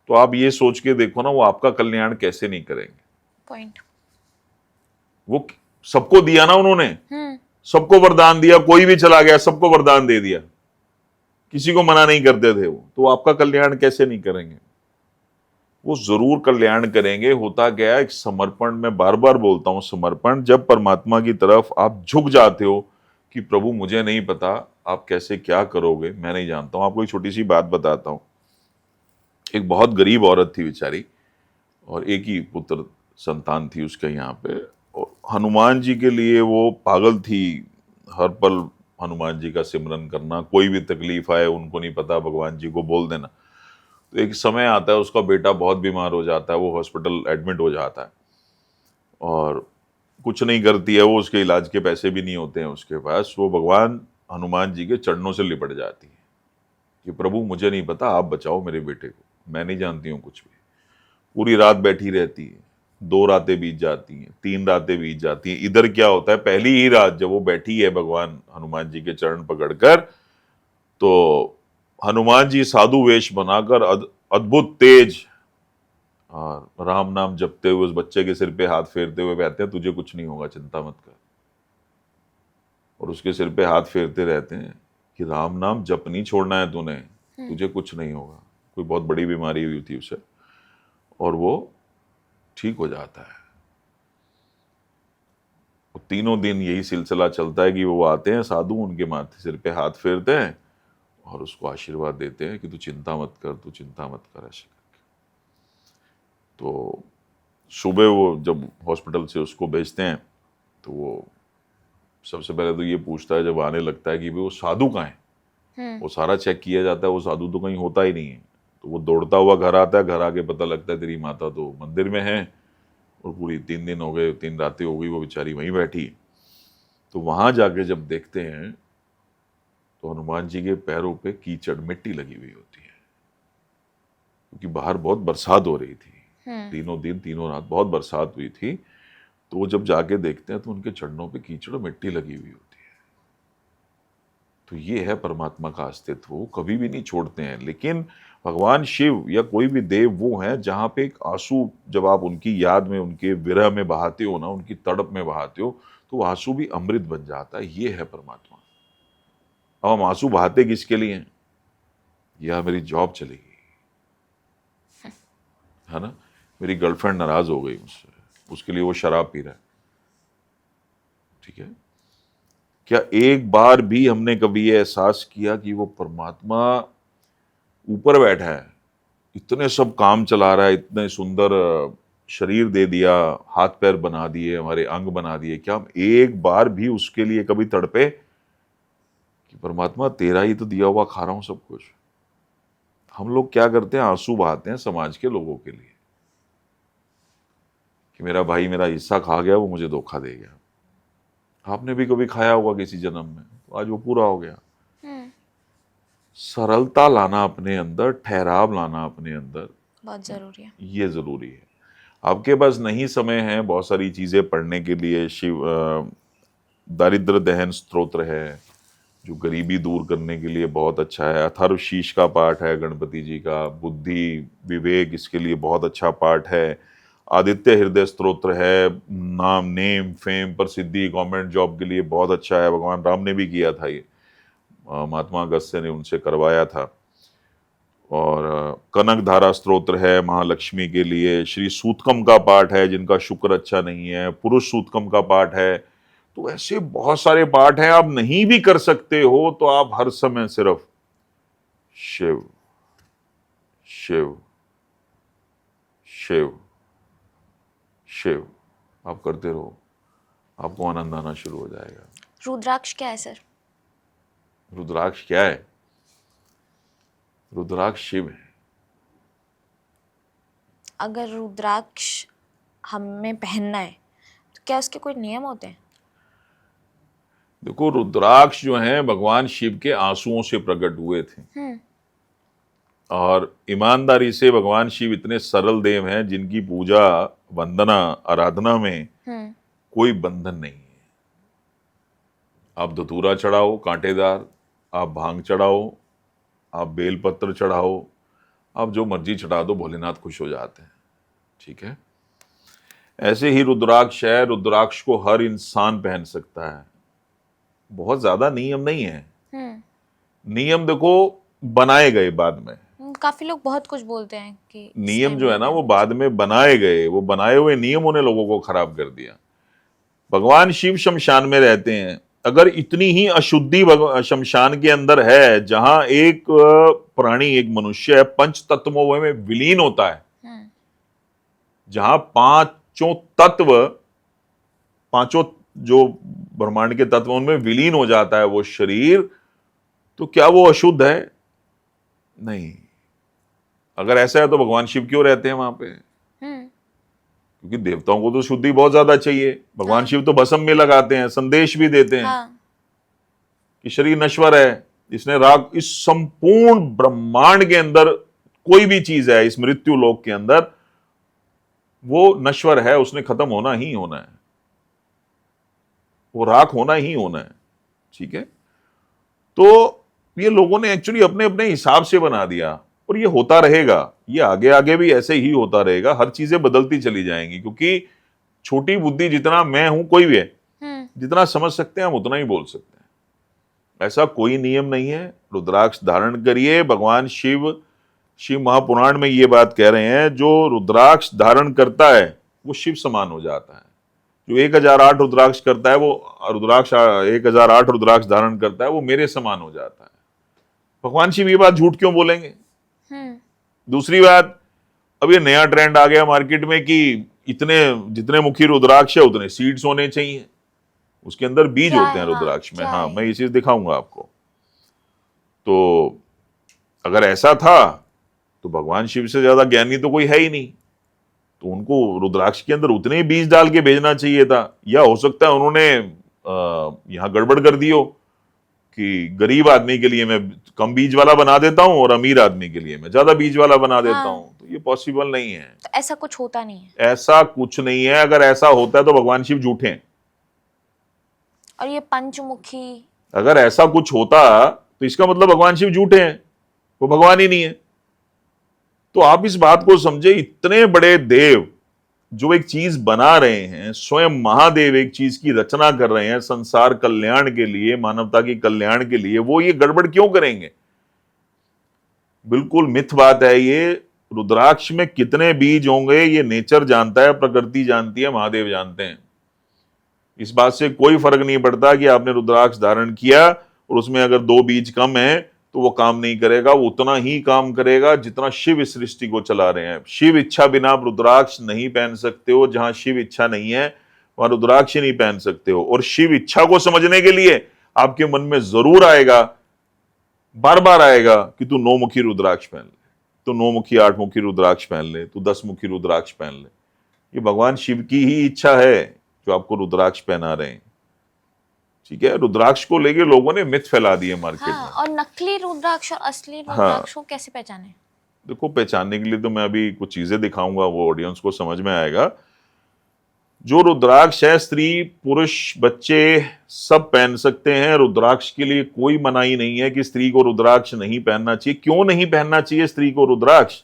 तो आप ये सोच के देखो ना, वो आपका कल्याण कैसे नहीं करेंगे। पॉइंट। वो सबको दिया ना उन्होंने, सबको वरदान दिया, कोई भी चला गया सबको वरदान दे दिया, किसी को मना नहीं करते थे वो। तो आपका कल्याण कैसे नहीं करेंगे? वो जरूर कल्याण करेंगे। होता क्या है, एक समर्पण, मैं बार बार बोलता हूं, समर्पण। जब परमात्मा की तरफ आप झुक जाते हो कि प्रभु मुझे नहीं पता आप कैसे क्या करोगे, मैं नहीं जानता हूं। आपको एक छोटी सी बात बताता हूं। एक बहुत गरीब औरत थी बेचारी, और एक ही पुत्र संतान थी उसके यहाँ पे, और हनुमान जी के लिए वो पागल थी, हर पल हनुमान जी का सिमरन करना, कोई भी तकलीफ आए उनको नहीं पता, भगवान जी को बोल देना। तो एक समय आता है उसका बेटा बहुत बीमार हो जाता है, वो हॉस्पिटल एडमिट हो जाता है और कुछ नहीं करती है वो, उसके इलाज के पैसे भी नहीं होते हैं उसके पास। वो भगवान हनुमान जी के चरणों से लिपट जाती है कि प्रभु मुझे नहीं पता, आप बचाओ मेरे बेटे को, मैं नहीं जानती हूँ कुछ भी। पूरी रात बैठी रहती है, 2 रातें बीत जाती हैं, 3 रातें बीत जाती हैं। इधर क्या होता है, पहली ही रात जब वो बैठी है भगवान हनुमान जी के चरण पकड़कर, तो हनुमान जी साधु वेश बनाकर अद्भुत तेज और राम नाम जपते हुए उस बच्चे के सिर पे हाथ फेरते हुए कहते हैं तुझे कुछ नहीं होगा, चिंता मत कर। और उसके सिर पे हाथ फेरते रहते हैं कि राम नाम जप नहीं छोड़ना है तूने, तुझे कुछ नहीं होगा। कोई बहुत बड़ी बीमारी हुई थी उसे और वो ठीक हो जाता है। और तीनों दिन यही सिलसिला चलता है कि वो आते हैं साधु, उनके माथे सिर पे हाथ फेरते हैं और उसको आशीर्वाद देते हैं कि तू चिंता मत कर, तू चिंता मत कर, ऐसे करके। तो सुबह वो जब हॉस्पिटल से उसको भेजते हैं तो वो सबसे पहले तो ये पूछता है, जब आने लगता है कि भाई वो साधु कहाँ है। वो सारा चेक किया जाता है, वो साधु तो कहीं होता ही नहीं है। तो वो दौड़ता हुआ घर आता है, घर आके पता लगता है तेरी माता तो मंदिर में है और पूरी 3 दिन हो गए, 3 रातें हो गई वो बेचारी वहीं बैठी। तो वहां जाके जब देखते हैं तो हनुमान जी के पैरों पे कीचड़, मिट्टी लगी हुई होती है, क्योंकि बाहर बहुत बरसात हो रही थी। तीनों दिन तीनों रात बहुत बरसात हुई थी। तो वो जब जाके देखते हैं तो उनके चरणों पे कीचड़ और मिट्टी लगी हुई होती है। तो ये है परमात्मा का अस्तित्व, वो कभी भी नहीं छोड़ते हैं। लेकिन भगवान शिव या कोई भी देव वो हैं जहाँ पे एक आंसू जब आप उनकी याद में, उनके विरह में बहाते हो ना, उनकी तड़प में बहाते हो, तो वो आंसू भी अमृत बन जाता है। ये है परमात्मा। अब हम आंसू बहाते किसके लिए हैं? या मेरी जॉब चली गई है ना, मेरी गर्लफ्रेंड नाराज हो गई मुझसे, उसके लिए वो शराब पी रहा है, ठीक है। क्या एक बार भी हमने कभी ये एहसास किया कि वो परमात्मा ऊपर बैठा है, इतने सब काम चला रहा है, इतने सुंदर शरीर दे दिया, हाथ पैर बना दिए, हमारे अंग बना दिए, क्या हम एक बार भी उसके लिए कभी तड़पे कि परमात्मा तेरा ही तो दिया हुआ खा रहा हूं सब कुछ? हम लोग क्या करते हैं, आंसू बहाते हैं समाज के लोगों के लिए कि मेरा भाई मेरा हिस्सा खा गया, वो मुझे धोखा दे गया। आपने भी कभी खाया होगा किसी जन्म में, तो आज वो पूरा हो गया। सरलता लाना अपने अंदर, ठहराव लाना अपने अंदर बहुत जरूरी है। ये जरूरी है। आपके पास नहीं समय है बहुत सारी चीजें पढ़ने के लिए, शिव दारिद्र दहन स्तोत्र है जो गरीबी दूर करने के लिए बहुत अच्छा है। अथर्व शीष का पाठ है गणपति जी का, बुद्धि विवेक इसके लिए बहुत अच्छा पाठ है। आदित्य हृदय स्तोत्र है, नाम नेम फेम प्रसिद्धि गवर्नमेंट जॉब के लिए बहुत अच्छा है। भगवान राम ने भी किया था ये, महात्मा अगस्त्य ने उनसे करवाया था। और कनक धारा स्तोत्र है महालक्ष्मी के लिए। श्री सूतकम का पाठ है जिनका शुक्र अच्छा नहीं है, पुरुष सूतकम का पाठ है। तो ऐसे बहुत सारे पाठ हैं। आप नहीं भी कर सकते हो तो आप हर समय सिर्फ शिव शिव शिव शिव आप करते रहो, आपको आनंद आना शुरू हो जाएगा। रुद्राक्ष क्या है सर? रुद्राक्ष क्या है? रुद्राक्ष शिव है। अगर रुद्राक्ष हमें पहनना है तो क्या उसके कोई नियम होते हैं? देखो, रुद्राक्ष जो है भगवान शिव के आंसुओं से प्रकट हुए थे। और ईमानदारी से भगवान शिव इतने सरल देव हैं जिनकी पूजा वंदना आराधना में कोई बंधन नहीं है। आप धतूरा चढ़ाओ कांटेदार, आप भांग चढ़ाओ, आप बेलपत्र चढ़ाओ, आप जो मर्जी चढ़ा दो, भोलेनाथ खुश हो जाते हैं, ठीक है। ऐसे ही रुद्राक्ष है, रुद्राक्ष को हर इंसान पहन सकता है। बहुत ज्यादा नियम नहीं है। नियम देखो बनाए गए बाद में, काफी लोग बहुत कुछ बोलते हैं कि नियम जो है ना वो बाद में बनाए गए, वो बनाए हुए नियमों ने लोगों को खराब कर दिया। भगवान शिव शमशान में रहते हैं। अगर इतनी ही अशुद्धि शमशान के अंदर है, जहां एक प्राणी, एक मनुष्य है, पंच तत्वों में विलीन होता है, जहां पांचों तत्व, पांचों जो ब्रह्मांड के तत्व उनमें विलीन हो जाता है वो शरीर, तो क्या वो अशुद्ध है? नहीं। अगर ऐसा है तो भगवान शिव क्यों रहते हैं वहां पे? क्योंकि देवताओं को तो शुद्धि बहुत ज्यादा चाहिए। भगवान शिव तो भस्म में लगाते हैं, संदेश भी देते हैं कि शरीर नश्वर है, इसने राग, इस संपूर्ण ब्रह्मांड के अंदर कोई भी चीज है इस मृत्यु लोक के अंदर, वो नश्वर है, उसने खत्म होना ही होना है, वो राख होना ही होना है। ठीक है, तो ये लोगों ने एक्चुअली अपने अपने हिसाब से बना दिया, और ये होता रहेगा, ये आगे आगे भी ऐसे ही होता रहेगा। हर चीजें बदलती चली जाएंगी, क्योंकि छोटी बुद्धि, जितना मैं हूं, कोई भी है, जितना समझ सकते हैं हम उतना ही बोल सकते हैं। ऐसा कोई नियम नहीं है। रुद्राक्ष धारण करिए। भगवान शिव महापुराण में ये बात कह रहे हैं, जो रुद्राक्ष धारण करता है वो शिव समान हो जाता है। जो 1008 रुद्राक्ष करता है, वो 1008 रुद्राक्ष धारण करता है, वो मेरे समान हो जाता है। भगवान शिव ये बात झूठ क्यों बोलेंगे? दूसरी बात, अब ये नया ट्रेंड आ गया मार्केट में कि जितने मुखी रुद्राक्ष है उतने सीड्स होने चाहिए, उसके अंदर बीज होते हैं रुद्राक्ष में। हाँ, मैं ये चीज दिखाऊंगा आपको। तो अगर ऐसा था तो भगवान शिव से ज्यादा ज्ञानी तो कोई है ही नहीं, तो उनको रुद्राक्ष के अंदर उतने ही बीज डाल के भेजना चाहिए था। या हो सकता है उन्होंने यहां गड़बड़ कर दी हो कि गरीब आदमी के लिए मैं कम बीज वाला बना देता हूं और अमीर आदमी के लिए मैं ज्यादा बीज वाला बना देता हूं। तो ये पॉसिबल नहीं है। तो ऐसा कुछ होता नहीं है। ऐसा कुछ नहीं है। अगर ऐसा होता है तो भगवान शिव झूठे हैं। और ये पंचमुखी, अगर ऐसा कुछ होता तो इसका मतलब भगवान शिव झूठे हैं, वो भगवान ही नहीं है। तो आप इस बात को समझे, इतने बड़े देव जो एक चीज बना रहे हैं, स्वयं महादेव एक चीज की रचना कर रहे हैं संसार कल्याण के लिए, मानवता की कल्याण के लिए, वो ये गड़बड़ क्यों करेंगे? बिल्कुल मिथ बात है ये। रुद्राक्ष में कितने बीज होंगे ये नेचर जानता है, प्रकृति जानती है, महादेव जानते हैं। इस बात से कोई फर्क नहीं पड़ता कि आपने रुद्राक्ष धारण किया और उसमें अगर 2 बीज कम है तो वो काम नहीं करेगा। वो उतना ही काम करेगा जितना शिव इस सृष्टि को चला रहे हैं। शिव इच्छा बिना आप रुद्राक्ष नहीं पहन सकते हो। जहां शिव इच्छा नहीं है वहां रुद्राक्ष ही नहीं पहन सकते हो। और शिव इच्छा को समझने के लिए आपके मन में जरूर आएगा, बार बार आएगा कि तू 9 मुखी रुद्राक्ष पहन ले, तू 9 मुखी 8 मुखी रुद्राक्ष पहन ले, तू 10 मुखी रुद्राक्ष पहन ले। ये भगवान शिव की ही इच्छा है जो आपको रुद्राक्ष पहना रहे हैं। ठीक है, रुद्राक्ष को लेके लोगों ने मिथ फैला दिए मार्केट में। और नकली रुद्राक्ष और असली रुद्राक्ष को कैसे पहचाने? देखो, पहचानने के लिए तो मैं अभी कुछ चीजें दिखाऊंगा, वो ऑडियंस को समझ में आएगा। जो रुद्राक्ष है, स्त्री पुरुष बच्चे सब पहन सकते हैं। रुद्राक्ष के लिए कोई मनाही नहीं है कि स्त्री को रुद्राक्ष नहीं पहनना चाहिए। क्यों नहीं पहनना चाहिए स्त्री को रुद्राक्ष?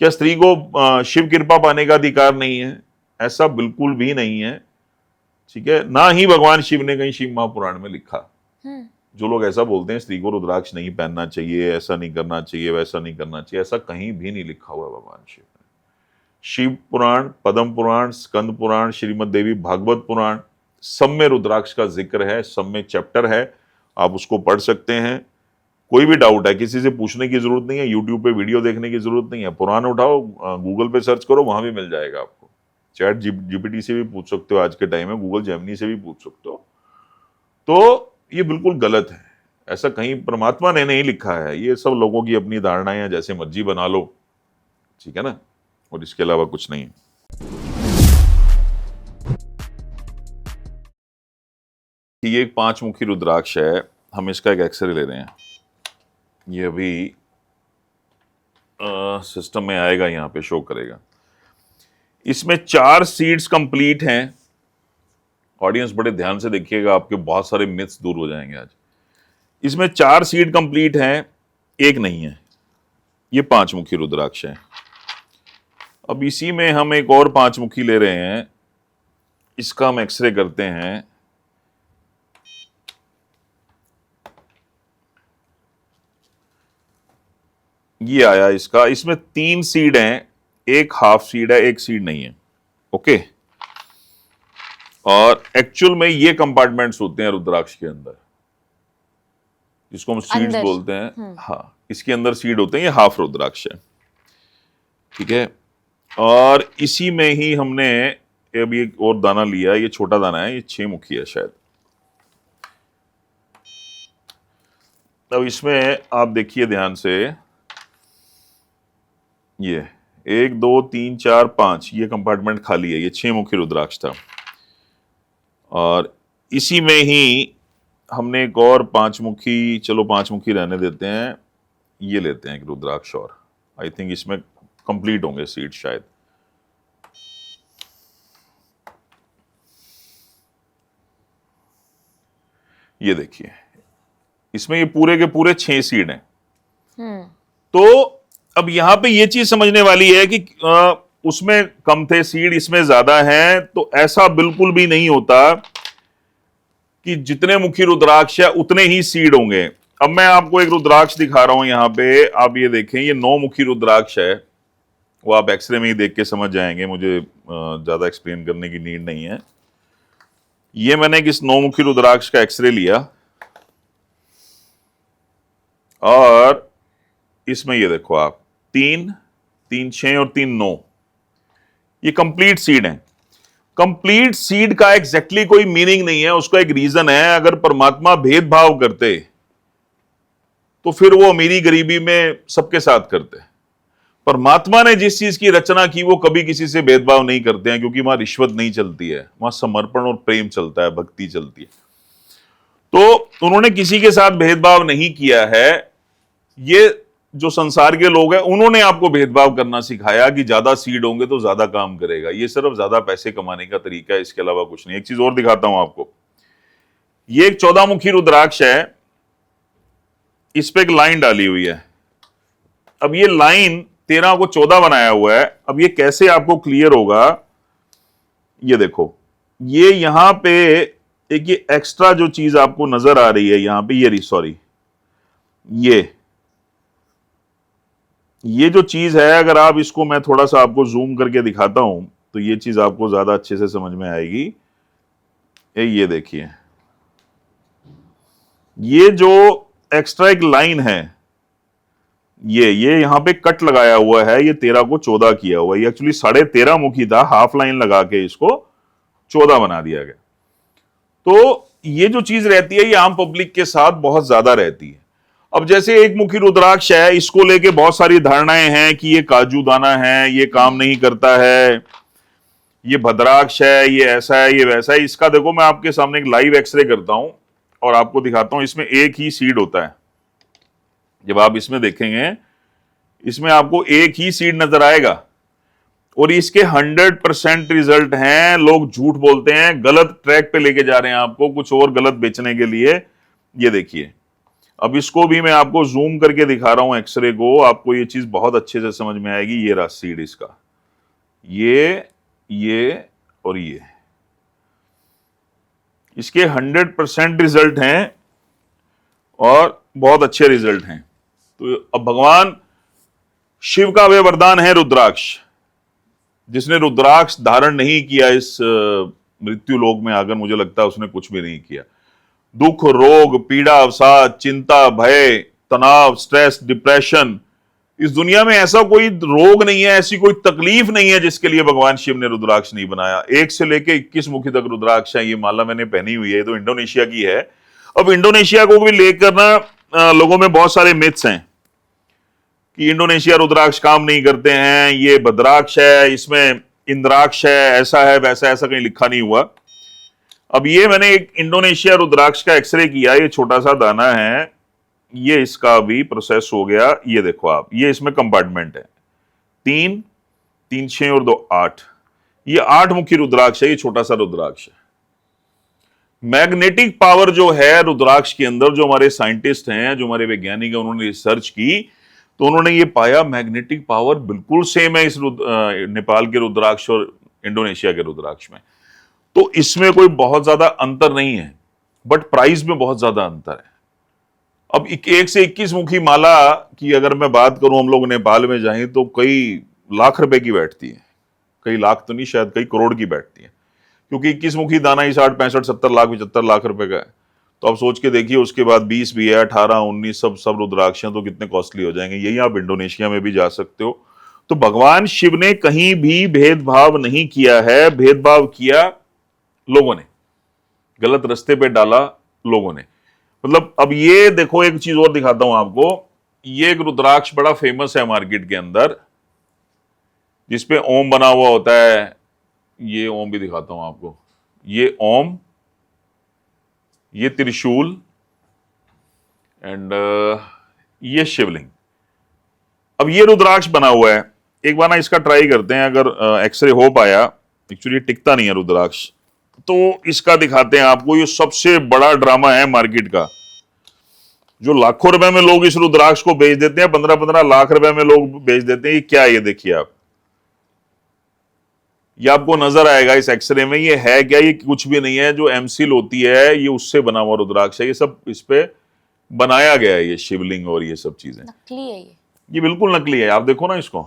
क्या स्त्री को शिव कृपा पाने का अधिकार नहीं है? ऐसा बिल्कुल भी नहीं है। ठीक है, ना ही भगवान शिव ने कहीं शिव महापुराण में लिखा। जो लोग ऐसा बोलते हैं स्त्री को रुद्राक्ष नहीं पहनना चाहिए, ऐसा नहीं करना चाहिए, वैसा नहीं करना चाहिए, ऐसा कहीं भी नहीं लिखा हुआ भगवान शिव ने। शिव पुराण, पद्म पुराण, स्कंद पुराण, श्रीमद देवी भागवत पुराण, सब में रुद्राक्ष का जिक्र है, सब में चैप्टर है। आप उसको पढ़ सकते हैं। कोई भी डाउट है किसी से पूछने की जरूरत नहीं है, यूट्यूब पे वीडियो देखने की जरूरत नहीं है। पुराण उठाओ, गूगल पे सर्च करो, वहां भी मिल जाएगा आपको। चैट जीपीटी से भी पूछ सकते हो, आज के टाइम में गूगल जेमिनी से भी पूछ सकते हो। तो ये बिल्कुल गलत है, ऐसा कहीं परमात्मा ने नहीं लिखा है। ये सब लोगों की अपनी धारणाएं हैं, जैसे मर्जी बना लो। ठीक है ना, और इसके अलावा कुछ नहीं। ये एक 5 मुखी रुद्राक्ष है। हम इसका एक एक्सरे ले रहे हैं। ये अभी सिस्टम में आएगा, यहाँ पे शो करेगा। इसमें 4 सीड्स कंप्लीट हैं। ऑडियंस बड़े ध्यान से देखिएगा, आपके बहुत सारे मिथ्स दूर हो जाएंगे आज। इसमें 4 सीड कंप्लीट हैं, एक नहीं है। ये 5 मुखी रुद्राक्ष है। अब इसी में हम एक और 5 मुखी ले रहे हैं। इसका हम एक्सरे करते हैं। ये आया इसका। इसमें 3 सीड हैं, एक हाफ सीड है, एक सीड नहीं है। ओके, और एक्चुअल में ये कंपार्टमेंट्स होते हैं रुद्राक्ष के अंदर, जिसको हम सीड्स बोलते हैं। हाँ, इसके अंदर सीड होते हैं। ये हाफ रुद्राक्ष है। ठीक है, और इसी में ही हमने ये अभी एक और दाना लिया, ये छोटा दाना है, ये 6 मुखी है शायद। अब इसमें आप देखिए ध्यान से, ये 1 2 3 4 5 ये कंपार्टमेंट खाली है, ये 6 मुखी रुद्राक्ष था। और इसी में ही हमने एक और 5 मुखी, चलो 5 मुखी रहने देते हैं, ये लेते हैं एक रुद्राक्ष और। आई थिंक इसमें कंप्लीट होंगे सीड शायद। ये देखिए, इसमें ये पूरे के पूरे 6 सीड हैं। तो अब यहां पे ये चीज समझने वाली है कि उसमें कम थे सीड, इसमें ज्यादा हैं, तो ऐसा बिल्कुल भी नहीं होता कि जितने मुखी रुद्राक्ष है उतने ही सीड होंगे। अब मैं आपको एक रुद्राक्ष दिखा रहा हूं यहां पे, आप ये देखें, ये 9 मुखी रुद्राक्ष है। वो आप एक्सरे में ही देख के समझ जाएंगे, मुझे ज्यादा एक्सप्लेन करने की नीड नहीं है। ये मैंने इस 9 मुखी रुद्राक्ष का एक्सरे लिया और इसमें ये देखो आप 3 3 6 और 3 9, ये कंप्लीट सीड है। कंप्लीट सीड का एग्जैक्टली कोई मीनिंग नहीं है, उसका एक रीजन है। अगर परमात्मा भेदभाव करते तो फिर वो अमीरी गरीबी में सबके साथ करते। परमात्मा ने जिस चीज की रचना की वो कभी किसी से भेदभाव नहीं करते हैं, क्योंकि वहां रिश्वत नहीं चलती है, वहां समर्पण और प्रेम चलता है, भक्ति चलती है। तो उन्होंने किसी के साथ भेदभाव नहीं किया है। ये जो संसार के लोग हैं उन्होंने आपको भेदभाव करना सिखाया कि ज्यादा सीड होंगे तो ज्यादा काम करेगा। ये सिर्फ ज्यादा पैसे कमाने का तरीका है, इसके अलावा कुछ नहीं। एक चीज और दिखाता हूं आपको, ये एक 14 मुखी रुद्राक्ष है, इस पे एक लाइन डाली हुई है। अब ये लाइन 13 को 14 बनाया हुआ है। अब ये कैसे आपको क्लियर होगा, ये देखो, ये यहां पे एक ये एक्स्ट्रा जो चीज आपको नजर आ रही है यहां पे, ये सॉरी, ये जो चीज है, अगर आप इसको, मैं थोड़ा सा आपको जूम करके दिखाता हूं तो ये चीज आपको ज्यादा अच्छे से समझ में आएगी। ये देखिए, ये जो एक्स्ट्रा एक लाइन है, ये यहां पे कट लगाया हुआ है, ये 13 को 14 किया हुआ है। ये एक्चुअली 13.5 मुखी था, हाफ लाइन लगा के इसको 14 बना दिया गया। तो ये जो चीज रहती है ये आम पब्लिक के साथ बहुत ज्यादा रहती है। अब जैसे एक मुखी रुद्राक्ष है, इसको लेके बहुत सारी धारणाएं हैं कि ये काजू दाना है, ये काम नहीं करता है, ये भद्राक्ष है, ये ऐसा है, ये वैसा है। इसका देखो, मैं आपके सामने एक लाइव एक्सरे करता हूं और आपको दिखाता हूं। इसमें एक ही सीड होता है। जब आप इसमें देखेंगे, इसमें आपको एक ही सीड नजर आएगा और इसके 100% रिजल्ट हैं। लोग झूठ बोलते हैं, गलत ट्रैक पे लेके जा रहे हैं आपको, कुछ और गलत बेचने के लिए। ये देखिए, अब इसको भी मैं आपको जूम करके दिखा रहा हूं एक्सरे को, आपको ये चीज बहुत अच्छे से समझ में आएगी। ये रहा सीड इसका, ये और ये, इसके 100% रिजल्ट हैं और बहुत अच्छे रिजल्ट हैं। तो अब भगवान शिव का वे वरदान है रुद्राक्ष। जिसने रुद्राक्ष धारण नहीं किया इस मृत्यु लोक में आकर, मुझे लगता है उसने कुछ भी नहीं किया। दुख, रोग, पीड़ा, अवसाद, चिंता, भय, तनाव, स्ट्रेस, डिप्रेशन, इस दुनिया में ऐसा कोई रोग नहीं है, ऐसी कोई तकलीफ नहीं है जिसके लिए भगवान शिव ने रुद्राक्ष नहीं बनाया। 1 से लेके 21 मुखी तक रुद्राक्ष है। ये माला मैंने पहनी हुई है, तो इंडोनेशिया की है। अब इंडोनेशिया को भी लेकर ना लोगों में बहुत सारे मिथ्स हैं कि इंडोनेशिया रुद्राक्ष काम नहीं करते हैं, ये भद्राक्ष है, इसमें इंद्राक्ष है, ऐसा है वैसा, ऐसा कहीं लिखा नहीं हुआ। अब ये मैंने एक इंडोनेशिया रुद्राक्ष का एक्सरे किया, ये छोटा सा दाना है, ये इसका भी प्रोसेस हो गया। ये देखो आप, ये इसमें कंपार्टमेंट है, 3 3 6 और 2 8, ये 8 मुखी रुद्राक्ष है। ये छोटा सा रुद्राक्ष है। मैग्नेटिक पावर जो है रुद्राक्ष के अंदर, जो हमारे साइंटिस्ट हैं, जो हमारे वैज्ञानिक हैं, उन्होंने रिसर्च की तो उन्होंने ये पाया मैग्नेटिक पावर बिल्कुल सेम है इस नेपाल के रुद्राक्ष और इंडोनेशिया के रुद्राक्ष में। तो इसमें कोई बहुत ज्यादा अंतर नहीं है, बट प्राइस में बहुत ज्यादा अंतर है। अब 1 से 21 मुखी माला की अगर मैं बात करूं, हम लोग नेपाल में जाएं तो कई लाख रुपए की बैठती है, कई लाख तो नहीं, शायद कई करोड़ की बैठती है, क्योंकि 21 मुखी दाना ही 60 65 70 लाख 75 लाख रुपए का है। तो आप सोच के देखिए, उसके बाद 20 भी है, 18 19 सब रुद्राक्ष हैं, तो कितने कॉस्टली हो जाएंगे। यही आप इंडोनेशिया में भी जा सकते हो, तो भगवान शिव ने कहीं भी भेदभाव नहीं किया है, भेदभाव किया लोगों ने, गलत रास्ते पे डाला लोगों ने। मतलब अब ये देखो, एक चीज और दिखाता हूं आपको। ये एक रुद्राक्ष बड़ा फेमस है मार्केट के अंदर, जिसपे ओम बना हुआ होता है। ये ओम भी दिखाता हूं आपको, ये ओम, ये त्रिशूल एंड ये शिवलिंग। अब ये रुद्राक्ष बना हुआ है। एक बार ना इसका ट्राई करते हैं, अगर एक्सरे हो पाया। एक्चुअली टिकता नहीं है रुद्राक्ष, तो इसका दिखाते हैं आपको। ये सबसे बड़ा ड्रामा है मार्केट का, जो लाखों रुपए में लोग इस रुद्राक्ष को बेच देते हैं, 15-15 लाख रुपए में लोग बेच देते हैं। ये क्या है, ये देखिए आप, ये आपको नजर आएगा इस एक्सरे में। ये है क्या, ये कुछ भी नहीं है। जो एमसील होती है ये उससे बना हुआ रुद्राक्ष है। ये सब इस पे बनाया गया है, ये शिवलिंग और ये सब चीजें नकली है ये बिल्कुल नकली है। आप देखो ना इसको,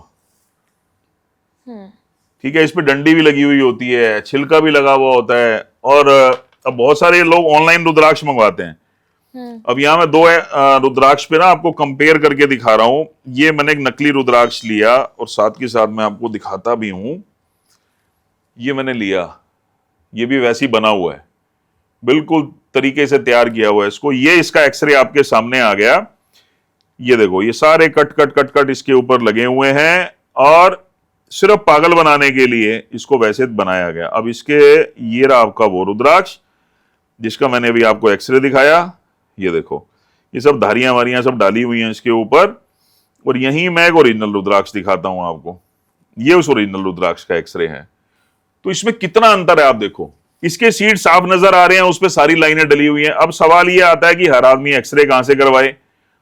ठीक है। इस पे डंडी भी लगी हुई होती है, छिलका भी लगा हुआ होता है। और अब बहुत सारे लोग ऑनलाइन रुद्राक्ष मंगवाते हैं। अब यहां मैं दो रुद्राक्ष पे ना आपको कंपेयर करके दिखा रहा हूं। ये मैंने एक नकली रुद्राक्ष लिया और साथ के साथ मैं आपको दिखाता भी हूं। ये मैंने लिया, ये भी वैसे ही बना हुआ है, बिल्कुल तरीके से तैयार किया हुआ है इसको। ये इसका एक्सरे आपके सामने आ गया। ये देखो, ये सारे कट कट कट कट इसके ऊपर लगे हुए हैं और सिर्फ पागल बनाने के लिए इसको वैसे बनाया गया। अब इसके, ये रहा आपका वो रुद्राक्ष जिसका मैंने अभी आपको एक्सरे दिखाया। ये देखो, ये सब धारियां वारियां सब डाली हुई हैं इसके ऊपर। और यहीं मैं एक ओरिजिनल रुद्राक्ष दिखाता हूं आपको। ये उस ओरिजिनल रुद्राक्ष का एक्सरे है। तो इसमें कितना अंतर है आप देखो। इसके सीड साफ नजर आ रहे हैं, उस पर सारी लाइनें डली हुई हैं। अब सवाल यह आता है कि हर आदमी एक्सरे कहां से करवाए।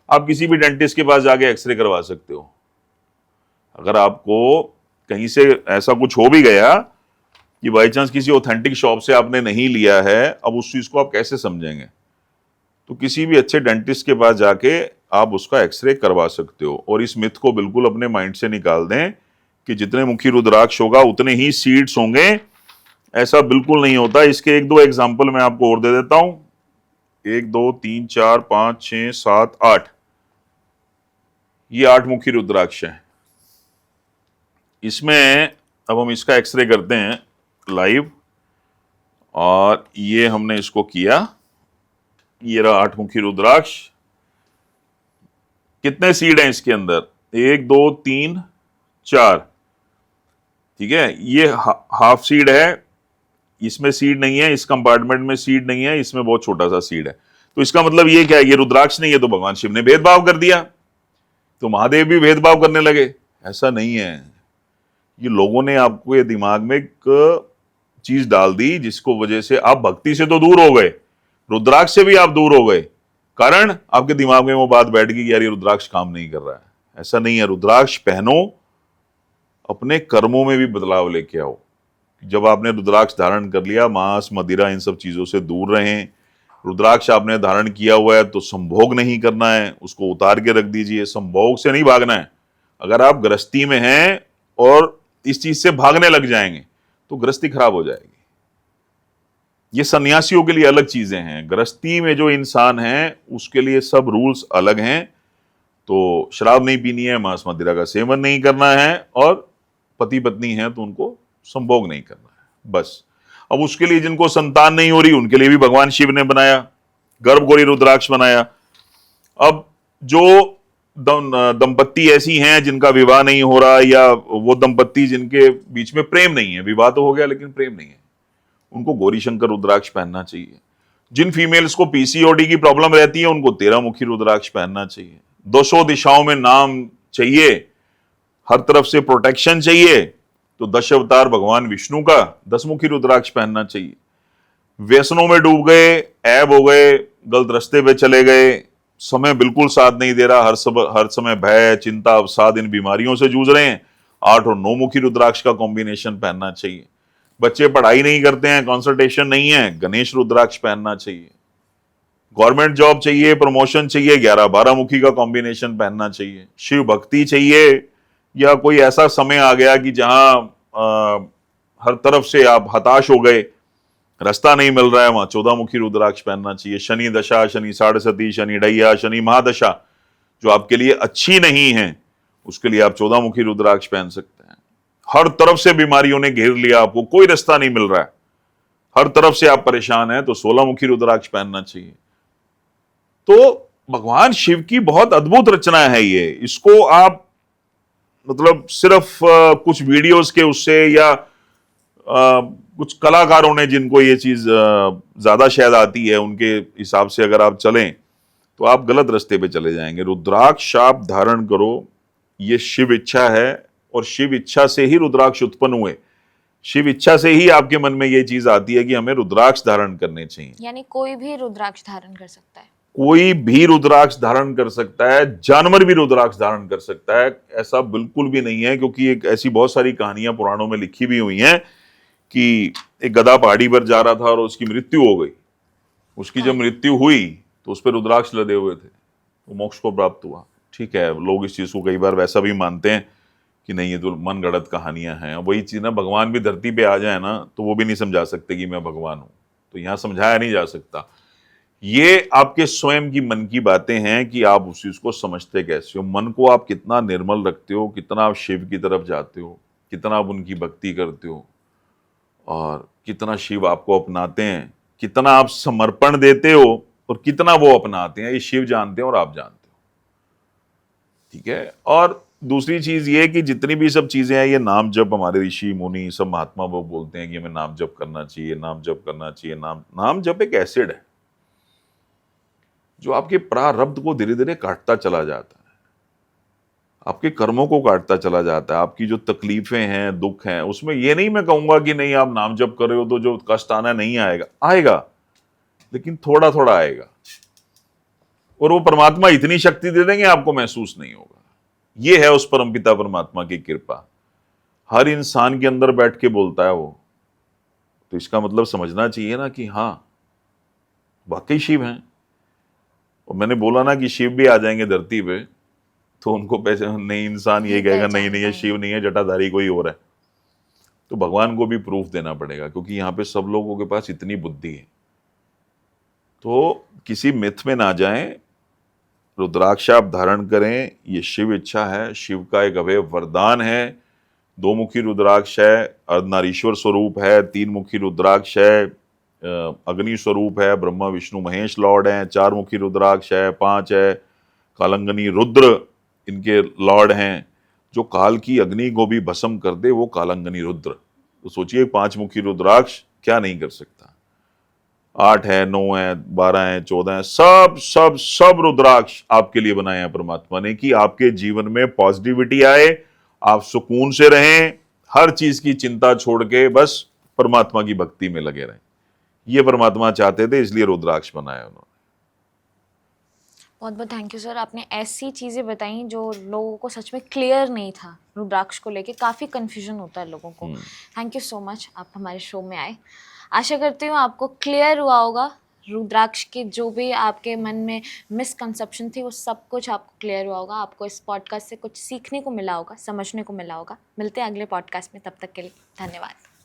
आप किसी भी डेंटिस्ट के पास जाके एक्सरे करवा सकते हो। अगर आपको कहीं से ऐसा कुछ हो भी गया कि बाई चांस किसी ऑथेंटिक शॉप से आपने नहीं लिया है, अब उस चीज को आप कैसे समझेंगे। तो किसी भी अच्छे डेंटिस्ट के पास जाके आप उसका एक्सरे करवा सकते हो। और इस मिथ को बिल्कुल अपने माइंड से निकाल दें कि जितने मुखी रुद्राक्ष होगा उतने ही सीड्स होंगे। ऐसा बिल्कुल नहीं होता। इसके एक दो एग्जाम्पल मैं आपको और दे देता हूं। 1 2 3 4 5 6 7 8, ये 8 मुखी रुद्राक्ष है। इसमें अब हम इसका एक्सरे करते हैं लाइव। और ये हमने इसको किया, ये रहा 8 मुखी रुद्राक्ष। कितने सीड हैं इसके अंदर, 1 2 3 4, ठीक है। ये हाफ सीड है, इसमें सीड नहीं है, इस कंपार्टमेंट में सीड नहीं है, इसमें बहुत छोटा सा सीड है। तो इसका मतलब ये क्या है, ये रुद्राक्ष नहीं है। तो भगवान शिव ने भेदभाव कर दिया, तो महादेव भी भेदभाव करने लगे। ऐसा नहीं है। ये लोगों ने आपको ये दिमाग में एक चीज डाल दी जिसको वजह से आप भक्ति से तो दूर हो गए, रुद्राक्ष से भी आप दूर हो गए। कारण आपके दिमाग में वो बात बैठ गई कि यार ये रुद्राक्ष काम नहीं कर रहा है। ऐसा नहीं है। रुद्राक्ष पहनो, अपने कर्मों में भी बदलाव लेके आओ। जब आपने रुद्राक्ष धारण कर लिया, मांस मदिरा इन सब चीजों से दूर रहें। रुद्राक्ष आपने धारण किया हुआ है तो संभोग नहीं करना है, उसको उतार के रख दीजिए। संभोग से नहीं भागना है। अगर आप गृहस्थी में हैं और इस चीज से भागने लग जाएंगे तो गृहस्थी खराब हो जाएगी। ये सन्यासियों के लिए अलग चीजें हैं। गृहस्थी में जो इंसान है उसके लिए सब रूल्स अलग हैं। तो शराब नहीं पीनी है, मांस मदिरा का सेवन नहीं करना है, और पति पत्नी है तो उनको संभोग नहीं करना है, बस। अब उसके लिए जिनको संतान नहीं हो रही उनके लिए भी भगवान शिव ने बनाया, गर्भगौरी रुद्राक्ष बनाया। अब जो दंपत्ति ऐसी हैं जिनका विवाह नहीं हो रहा, या वो दंपत्ति जिनके बीच में प्रेम नहीं है, विवाह तो हो गया लेकिन प्रेम नहीं है, उनको गौरी शंकर रुद्राक्ष पहनना चाहिए। जिन फीमेल्स को पीसीओडी की प्रॉब्लम रहती है उनको 13 मुखी रुद्राक्ष पहनना चाहिए। 200 दिशाओं में नाम चाहिए, हर तरफ से प्रोटेक्शन चाहिए, तो 10 अवतार भगवान विष्णु का 10 मुखी रुद्राक्ष पहनना चाहिए। व्यसनों में डूब गए, ऐब हो गए, गलत रास्ते पे चले गए, समय बिल्कुल साथ नहीं दे रहा, हर समय भय चिंता अवसाद इन बीमारियों से जूझ रहे हैं, 8 और 9 मुखी रुद्राक्ष का कॉम्बिनेशन पहनना चाहिए। बच्चे पढ़ाई नहीं करते हैं, कंसंट्रेशन नहीं है, गणेश रुद्राक्ष पहनना चाहिए। गवर्नमेंट जॉब चाहिए, प्रमोशन चाहिए, 11-12 मुखी का कॉम्बिनेशन पहनना चाहिए। शिव भक्ति चाहिए, या कोई ऐसा समय आ गया कि जहां हर तरफ से आप हताश हो गए, रास्ता नहीं मिल रहा है, वहां 14 मुखी रुद्राक्ष पहनना चाहिए। शनि दशा, शनि साढ़े सती, शनि ढैया, शनि महादशा जो आपके लिए अच्छी नहीं है, उसके लिए आप 14 मुखी रुद्राक्ष पहन सकते हैं। हर तरफ से बीमारियों ने घेर लिया, आपको कोई रास्ता नहीं मिल रहा है, हर तरफ से आप परेशान हैं, तो 16 मुखी रुद्राक्ष पहनना चाहिए। तो भगवान शिव की बहुत अद्भुत रचना है ये। इसको आप मतलब सिर्फ कुछ वीडियोस के उससे या कुछ कलाकारों ने जिनको ये चीज ज्यादा शायद आती है उनके हिसाब से अगर आप चलें तो आप गलत रास्ते पे चले जाएंगे। रुद्राक्ष आप धारण करो, ये शिव इच्छा है, और शिव इच्छा से ही रुद्राक्ष उत्पन्न हुए। शिव इच्छा से ही आपके मन में ये चीज आती है कि हमें रुद्राक्ष धारण करने चाहिए। यानी कोई भी रुद्राक्ष धारण कर सकता है? कोई भी रुद्राक्ष धारण कर सकता है, जानवर भी रुद्राक्ष धारण कर सकता है, ऐसा बिल्कुल भी नहीं है। क्योंकि एक ऐसी बहुत सारी कहानियां पुराणों में लिखी भी हुई हैं कि एक गधा पहाड़ी पर जा रहा था और उसकी मृत्यु हो गई। उसकी जब मृत्यु हुई तो उस पर रुद्राक्ष लदे हुए थे, तो मोक्ष को प्राप्त हुआ। ठीक है, लोग इस चीज को कई बार वैसा भी मानते हैं कि नहीं ये तो मन गढ़ंत कहानियां हैं। वही चीज ना, भगवान भी धरती पे आ जाए ना तो वो भी नहीं समझा सकते कि मैं भगवान हूं, तो यहां समझाया नहीं जा सकता। ये आपके स्वयं की मन की बातें हैं कि आप उस चीज को समझते कैसे हो। मन को आप कितना निर्मल रखते हो, कितना आप शिव की तरफ जाते हो, कितना आप उनकी भक्ति करते हो, और कितना शिव आपको अपनाते हैं, कितना आप समर्पण देते हो और कितना वो अपनाते हैं, ये शिव जानते हैं और आप जानते हो। ठीक है। और दूसरी चीज ये कि जितनी भी सब चीजें हैं, ये नाम जप, हमारे ऋषि मुनि सब महात्मा वो बोलते हैं कि हमें नाम जप करना चाहिए, नाम जप करना चाहिए। नाम जप एक एसिड है जो आपके प्रारब्ध को धीरे धीरे काटता चला जाता है, आपके कर्मों को काटता चला जाता है। आपकी जो तकलीफें हैं, दुख हैं, उसमें ये नहीं मैं कहूंगा कि नहीं आप नाम जप कर रहे हो तो जो कष्ट आना नहीं आएगा, आएगा, लेकिन थोड़ा थोड़ा आएगा। और वो परमात्मा इतनी शक्ति दे देंगे आपको महसूस नहीं होगा। ये है उस परमपिता परमात्मा की कृपा। हर इंसान के अंदर बैठ के बोलता है वो, तो इसका मतलब समझना चाहिए ना कि हाँ वाकई शिव हैं। और मैंने बोला ना कि शिव भी आ जाएंगे धरती पे तो उनको पैसे नहीं, इंसान ये कहेगा नहीं नहीं ये शिव नहीं है, जटाधारी कोई और है। तो भगवान को भी प्रूफ देना पड़ेगा, क्योंकि यहाँ पे सब लोगों के पास इतनी बुद्धि है। तो किसी मिथ में ना जाएं, रुद्राक्ष आप धारण करें, ये शिव इच्छा है, शिव का एक अभय वरदान है। 2 मुखी रुद्राक्ष है, अर्धनारीश्वर स्वरूप है। 3 मुखी रुद्राक्ष है, अग्नि स्वरूप है, ब्रह्मा विष्णु महेश लॉर्ड हैं। 4 मुखी रुद्राक्ष है, 5 है कालंगनी रुद्र, इनके लॉर्ड हैं। जो काल की अग्नि को भी भस्म कर दे वो कालंगनी रुद्र। तो सोचिए 5 मुखी रुद्राक्ष क्या नहीं कर सकता। 8 है, 9 है, 12 है, 14 है, सब सब सब रुद्राक्ष आपके लिए बनाए हैं परमात्मा ने कि आपके जीवन में पॉजिटिविटी आए, आप सुकून से रहें, हर चीज की चिंता छोड़ के बस परमात्मा की भक्ति में लगे रहें। ये परमात्मा चाहते थे, इसलिए रुद्राक्ष बनाया उन्होंने। बहुत बहुत थैंक यू सर, आपने ऐसी चीज़ें बताई जो लोगों को सच में क्लियर नहीं था। रुद्राक्ष को लेके काफ़ी कन्फ्यूजन होता है लोगों को। थैंक यू सो मच, आप हमारे शो में आए। आशा करती हूँ आपको क्लियर हुआ होगा रुद्राक्ष के जो भी आपके मन में मिसकंसेप्शन थी वो सब कुछ आपको क्लियर हुआ होगा। आपको इस पॉडकास्ट से कुछ सीखने को मिला होगा, समझने को मिला होगा। मिलते हैं अगले पॉडकास्ट में, तब तक के लिए धन्यवाद।